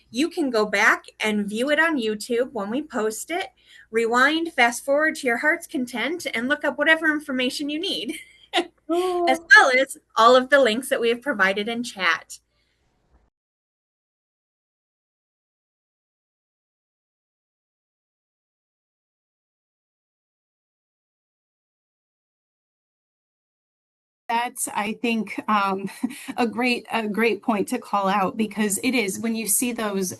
You can go back and view it on YouTube when we post it. Rewind, fast forward to your heart's content, and look up whatever information you need, as Oh. well as all of the links that we have provided in chat. That's, I think, a great point to call out because it is when you see those,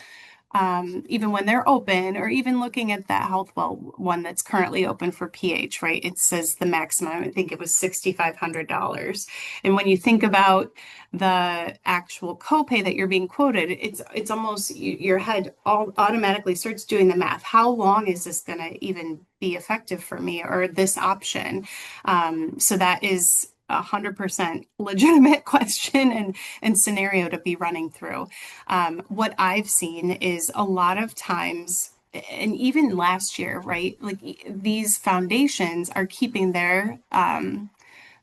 even when they're open, or even looking at that HealthWell one that's currently open for PH, right? It says the maximum, I think it was $6,500. And when you think about the actual copay that you're being quoted, it's almost your head all automatically starts doing the math. How long is this going to even be effective for me, or this option? So that is 100% legitimate question and scenario to be running through. What I've seen is a lot of times, and even last year, right? Like these foundations are keeping their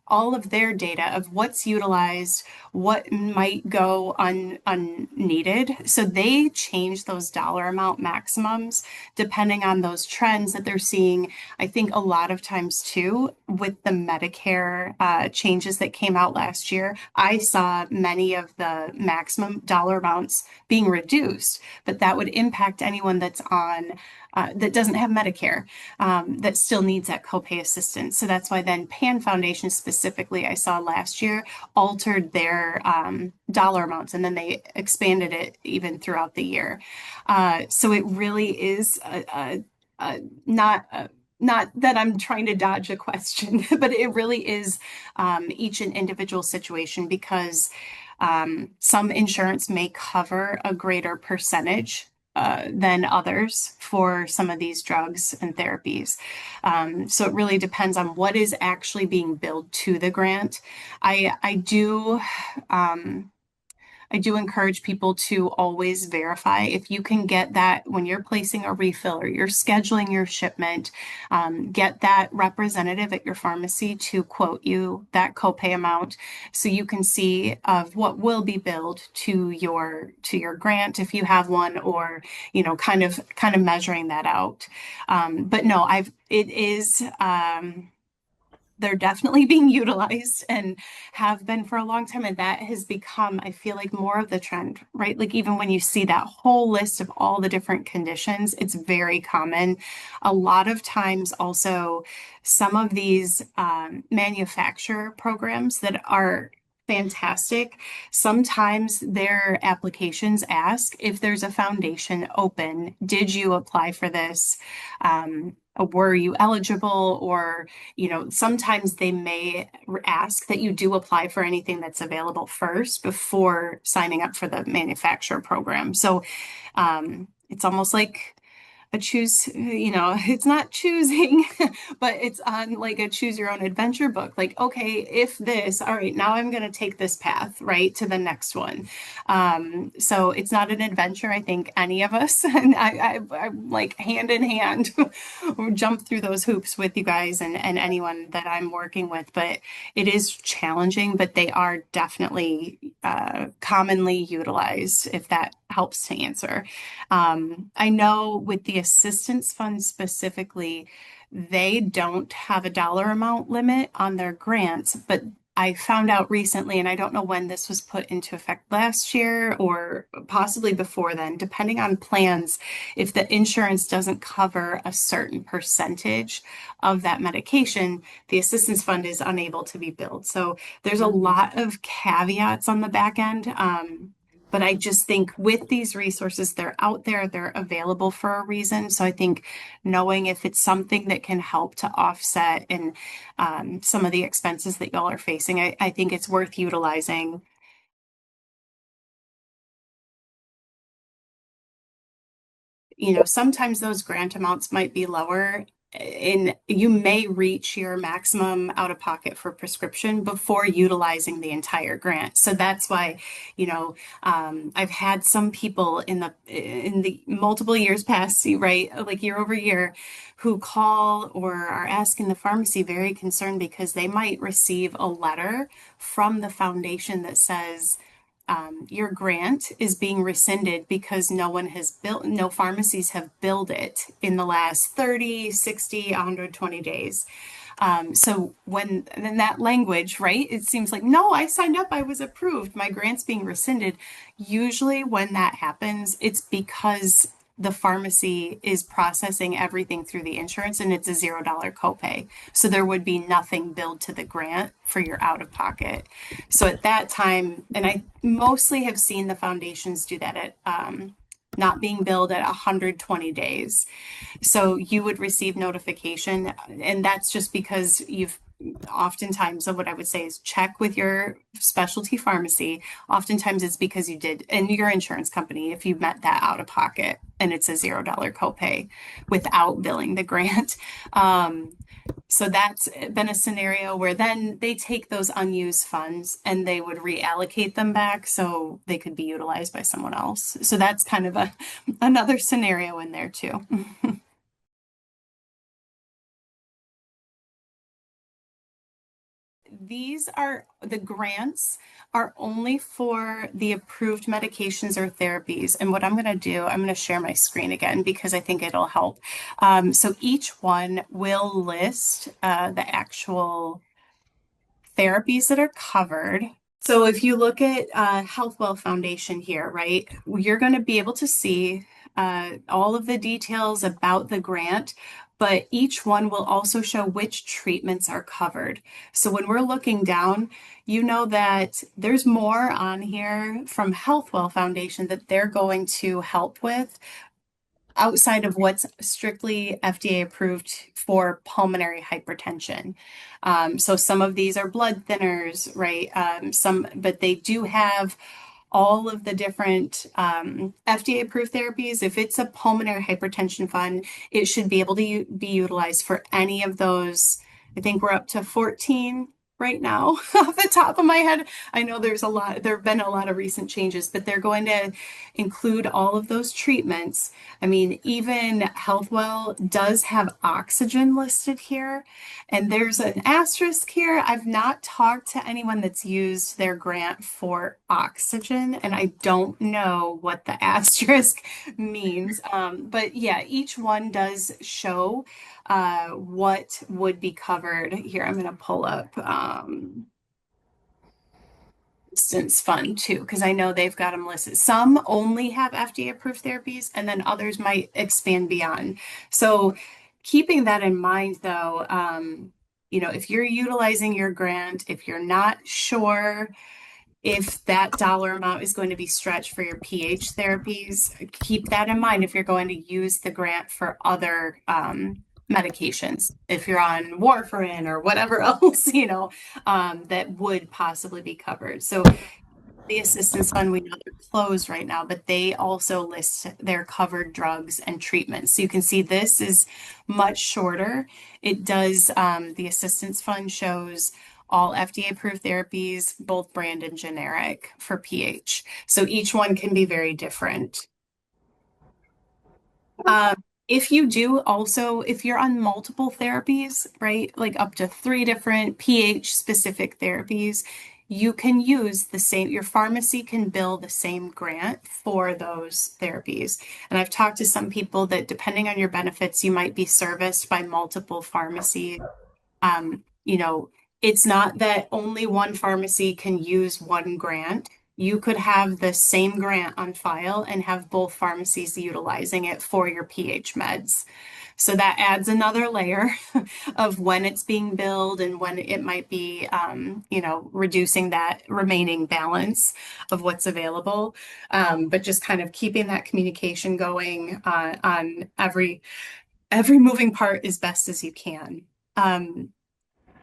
all of their data of what's utilized, what might go unneeded. So they change those dollar amount maximums depending on those trends that they're seeing. I think a lot of times too, with the Medicare changes that came out last year, I saw many of the maximum dollar amounts being reduced, but that would impact anyone that's on that doesn't have Medicare, that still needs that copay assistance. So that's why then PAN Foundation specifically, I saw last year, altered their dollar amounts and then they expanded it even throughout the year. So it really is not that I'm trying to dodge a question, but it really is each an individual situation because some insurance may cover a greater percentage than others for some of these drugs and therapies. So it really depends on what is actually being billed to the grant. I do I do encourage people to always verify if you can get that when you're placing a refill or you're scheduling your shipment, get that representative at your pharmacy to quote you that copay amount so you can see of what will be billed to your grant if you have one, or kind of measuring that out. But no, it is they're definitely being utilized and have been for a long time. And that has become, I feel like, more of the trend, right? Like even when you see that whole list of all the different conditions, it's very common. A lot of times, also, some of these manufacturer programs that are fantastic. Sometimes their applications ask if there's a foundation open. Did you apply for this? Were you eligible? Or, sometimes they may ask that you do apply for anything that's available first before signing up for the manufacturer program. So it's almost like a choose, it's not choosing, but it's on like a choose your own adventure book. Like, okay, if this, all right, now I'm going to take this path, right, to the next one. So it's not an adventure. I think any of us, and I'm like hand in hand, jump through those hoops with you guys and anyone that I'm working with. But it is challenging, but they are definitely commonly utilized, if that helps to answer. I know with the assistance fund specifically, they don't have a dollar amount limit on their grants, but I found out recently, and I don't know when this was put into effect last year or possibly before then, depending on plans, if the insurance doesn't cover a certain percentage of that medication, the assistance fund is unable to be billed. So there's a lot of caveats on the back end. But I just think with these resources, they're out there, they're available for a reason. So I think knowing if it's something that can help to offset and some of the expenses that y'all are facing, I think it's worth utilizing. Sometimes those grant amounts might be lower and you may reach your maximum out of pocket for prescription before utilizing the entire grant. So that's why, I've had some people in the multiple years past, right, like year over year, who call or are asking the pharmacy very concerned because they might receive a letter from the foundation that says, your grant is being rescinded because no pharmacies have billed it in the last 30, 60, 120 days. So when in that language, right, it seems like, no, I signed up, I was approved, my grant's being rescinded. Usually when that happens, it's because the pharmacy is processing everything through the insurance and it's a $0 copay. So there would be nothing billed to the grant for your out of pocket. So at that time, and I mostly have seen the foundations do that at not being billed at 120 days. So you would receive notification, and that's just because you've oftentimes, so what I would say is check with your specialty pharmacy. Oftentimes it's because you did, and your insurance company, if you met that out of pocket and it's a $0 copay without billing the grant. So that's been a scenario where then they take those unused funds and they would reallocate them back so they could be utilized by someone else. So that's kind of another scenario in there too. These are the grants are only for the approved medications or therapies. And what I'm going to do, I'm going to share my screen again because I think it'll help. So each one will list the actual therapies that are covered. So if you look at Healthwell Foundation here, right, you're going to be able to see all of the details about the grant, but each one will also show which treatments are covered. So when we're looking down, you know that there's more on here from Healthwell Foundation that they're going to help with outside of what's strictly FDA approved for pulmonary hypertension. So some of these are blood thinners, right? But they do have all of the different FDA approved therapies. If it's a pulmonary hypertension fund, it should be able to be utilized for any of those. I think we're up to 14 right now off the top of my head. I know there have been a lot of recent changes, but they're going to include all of those treatments. I mean, even Healthwell does have oxygen listed here, and there's an asterisk here. I've not talked to anyone that's used their grant for oxygen, and I don't know what the asterisk means. But yeah, each one does show what would be covered. Here, I'm going to pull up assistance fund too, because I know they've got them listed. Some only have FDA approved therapies, and then others might expand beyond. So, keeping that in mind, though, if you're utilizing your grant, if you're not sure if that dollar amount is going to be stretched for your pH therapies, keep that in mind if you're going to use the grant for other medications. If you're on warfarin or whatever else, that would possibly be covered. So the assistance fund, we know they're closed right now, but they also list their covered drugs and treatments. So you can see this is much shorter. It does, the assistance fund shows all FDA approved therapies, both brand and generic for pH. So each one can be very different. Um, if you do also, if you're on multiple therapies, right, like up to 3 different pH specific therapies, you can use the same, your pharmacy can bill the same grant for those therapies. And I've talked to some people that depending on your benefits, you might be serviced by multiple pharmacies. Um, you know, it's not that only one pharmacy can use one grant. You could have the same grant on file and have both pharmacies utilizing it for your pH meds. So that adds another layer of when it's being billed and when it might be, reducing that remaining balance of what's available. But just kind of keeping that communication going on every moving part as best as you can. Um,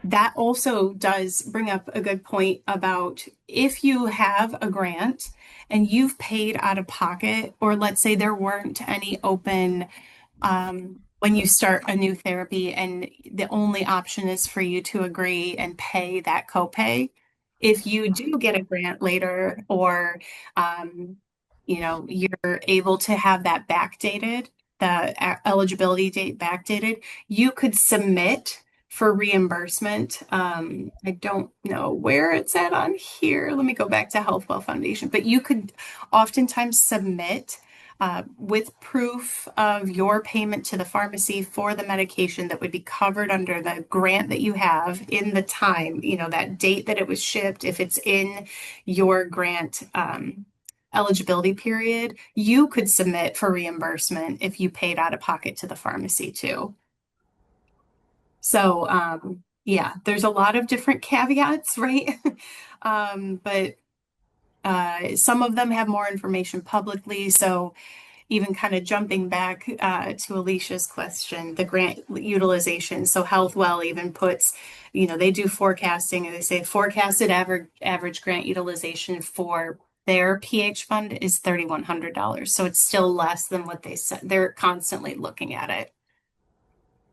that also does bring up a good point about if you have a grant and you've paid out of pocket, or let's say there weren't any open when you start a new therapy and the only option is for you to agree and pay that copay. If you do get a grant later, or you're able to have that backdated, the eligibility date backdated, you could submit for reimbursement. I don't know where it's at on here. Let me go back to Healthwell Foundation, but you could oftentimes submit with proof of your payment to the pharmacy for the medication that would be covered under the grant that you have in the time, that date that it was shipped. If it's in your grant eligibility period, you could submit for reimbursement if you paid out of pocket to the pharmacy too. So, yeah, there's a lot of different caveats, right? But some of them have more information publicly. So, even kind of jumping back to Alicia's question, the grant utilization. So Healthwell even puts, they do forecasting and they say forecasted average grant utilization for their pH fund is $3,100. So it's still less than what they said. They're constantly looking at it.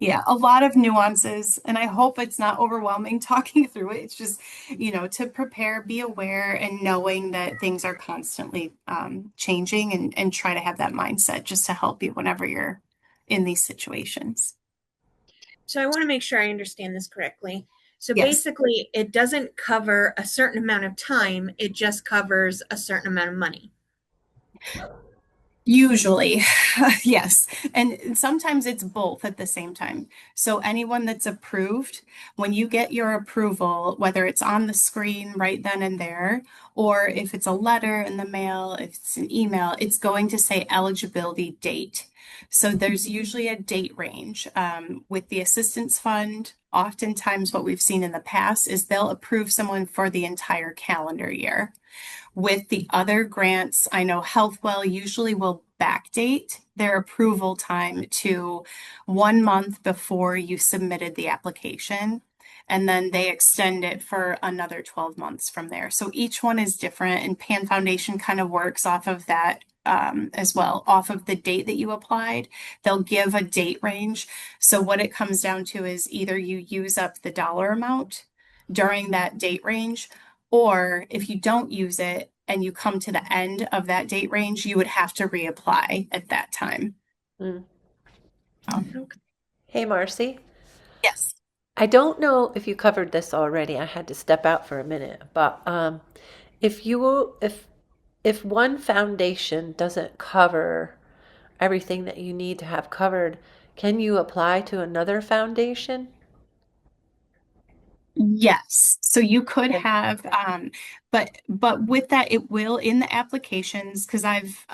Yeah, a lot of nuances, and I hope it's not overwhelming talking through it. It's just, to prepare, be aware, and knowing that things are constantly changing, and try to have that mindset just to help you whenever you're in these situations. So I want to make sure I understand this correctly. So Yes. basically, it doesn't cover a certain amount of time, it just covers a certain amount of money. Usually, yes. And sometimes it's both at the same time. So anyone that's approved, when you get your approval, whether it's on the screen right then and there, or if it's a letter in the mail, if it's an email, it's going to say eligibility date. So there's usually a date range. With the assistance fund, oftentimes what we've seen in the past is they'll approve someone for the entire calendar year. With the other grants, I know Healthwell usually will backdate their approval time to 1 month before you submitted the application. And then they extend it for another 12 months from there. So each one is different, and Pan Foundation kind of works off of that as well, off of the date that you applied. They'll give a date range. So what it comes down to is either you use up the dollar amount during that date range. Or if you don't use it and you come to the end of that date range, you would have to reapply at that time. Mm. Okay. Hey, Marcie. Yes. I don't know if you covered this already. I had to step out for a minute, but if you if one foundation doesn't cover everything that you need to have covered, can you apply to another foundation? Yes. So you could Okay. have, but with that, it will in the applications because I've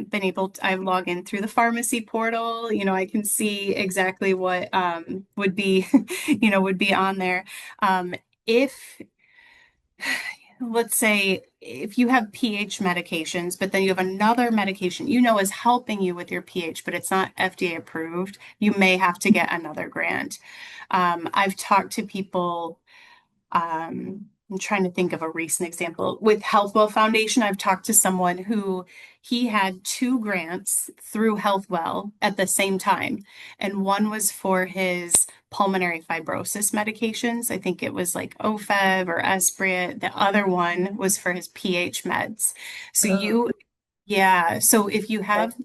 been able to, I log in through the pharmacy portal. I can see exactly what would be, would be on there. If let's say if you have pH medications, but then you have another medication is helping you with your pH, but it's not FDA approved, you may have to get another grant. I've talked to people. I'm trying to think of a recent example. With Healthwell Foundation, I've talked to someone who he had two grants through Healthwell at the same time. And one was for his pulmonary fibrosis medications. I think it was like OFEV or Esbriet. The other one was for his pH meds. So Oh, yeah. So if you okay. have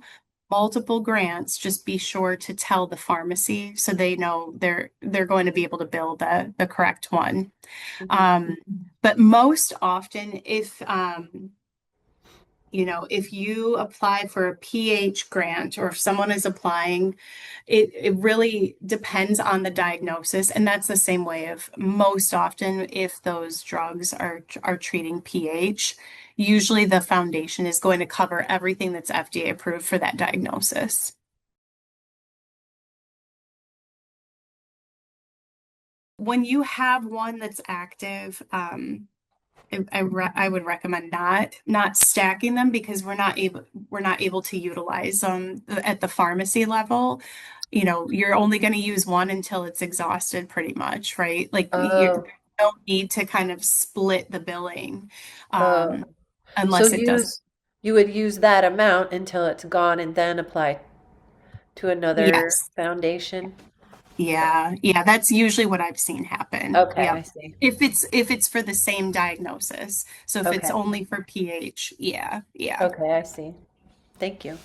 multiple grants, just be sure to tell the pharmacy so they know they're going to be able to bill the correct one. Mhm. Um, but most often, if you apply for a PH grant or if someone is applying, it really depends on the diagnosis. And that's the same way of most often if those drugs are treating PH, usually the foundation is going to cover everything that's FDA approved for that diagnosis. When you have one that's active, I would recommend not stacking them because we're not able to utilize them at the pharmacy level. You're only going to use one until it's exhausted pretty much, right? Like you Oh, don't need to kind of split the billing oh. um, So unless it doesn't. you would use that amount until it's gone and then apply to another Yes. foundation? Yeah. Yeah. That's usually what I've seen happen. Okay, I Yep. see. If it's for the same diagnosis. So if it's Okay. only for pH, yeah. Yeah. Okay, I see. Thank you.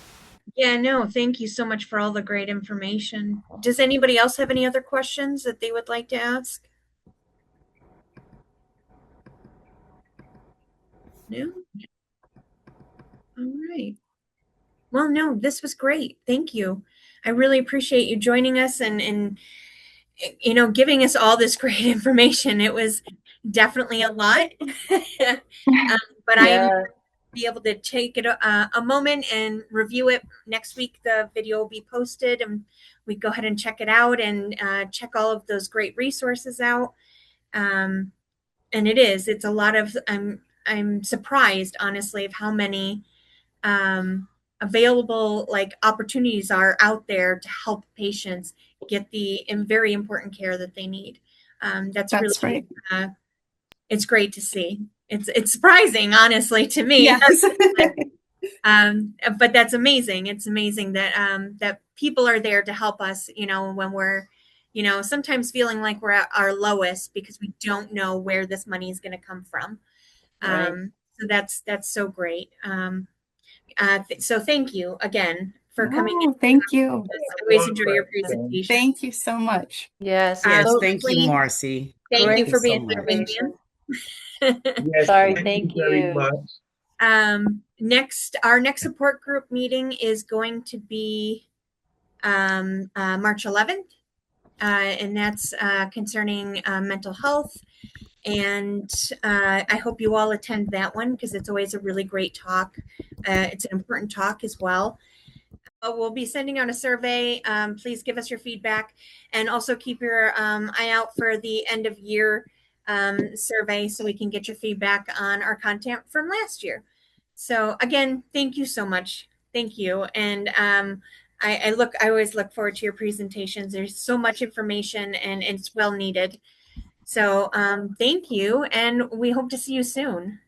Yeah, no, thank you so much for all the great information. Does anybody else have any other questions that they would like to ask? No? All right. Well, no, this was great. Thank you. I really appreciate you joining us and giving us all this great information. It was definitely a lot. But I am Yeah, be able to take it a moment and review it. Next week, the video will be posted, and we go ahead and check it out and check all of those great resources out. Um, and it's a lot of. I'm surprised, honestly, of how many available like opportunities are out there to help patients get the very important care that they need. That's That's really right. uh, it's great to see. It's surprising, honestly, to me. Yes. But that's amazing. It's amazing that that people are there to help us. When we're, sometimes feeling like we're at our lowest because we don't know where this money is going to come from. right. So that's so great. So thank you again for coming in. Oh, thank you. I always enjoy your presentation. Thank you so much. Yes, Yes, so thank you, Kathleen, Marcie. thank Thank you great you for so being the much. information. champion. Yes, Sorry, thank you thank very you. much. Our next support group meeting is going to be March 11th, and that's concerning mental health. And I hope you all attend that one because it's always a really great talk. It's an important talk as well. We'll be sending out a survey. Please give us your feedback and also keep your eye out for the end of year survey so we can get your feedback on our content from last year. So again, thank you so much. Thank you. And I always look forward to your presentations. There's so much information and it's well needed. So thank you. And we hope to see you soon.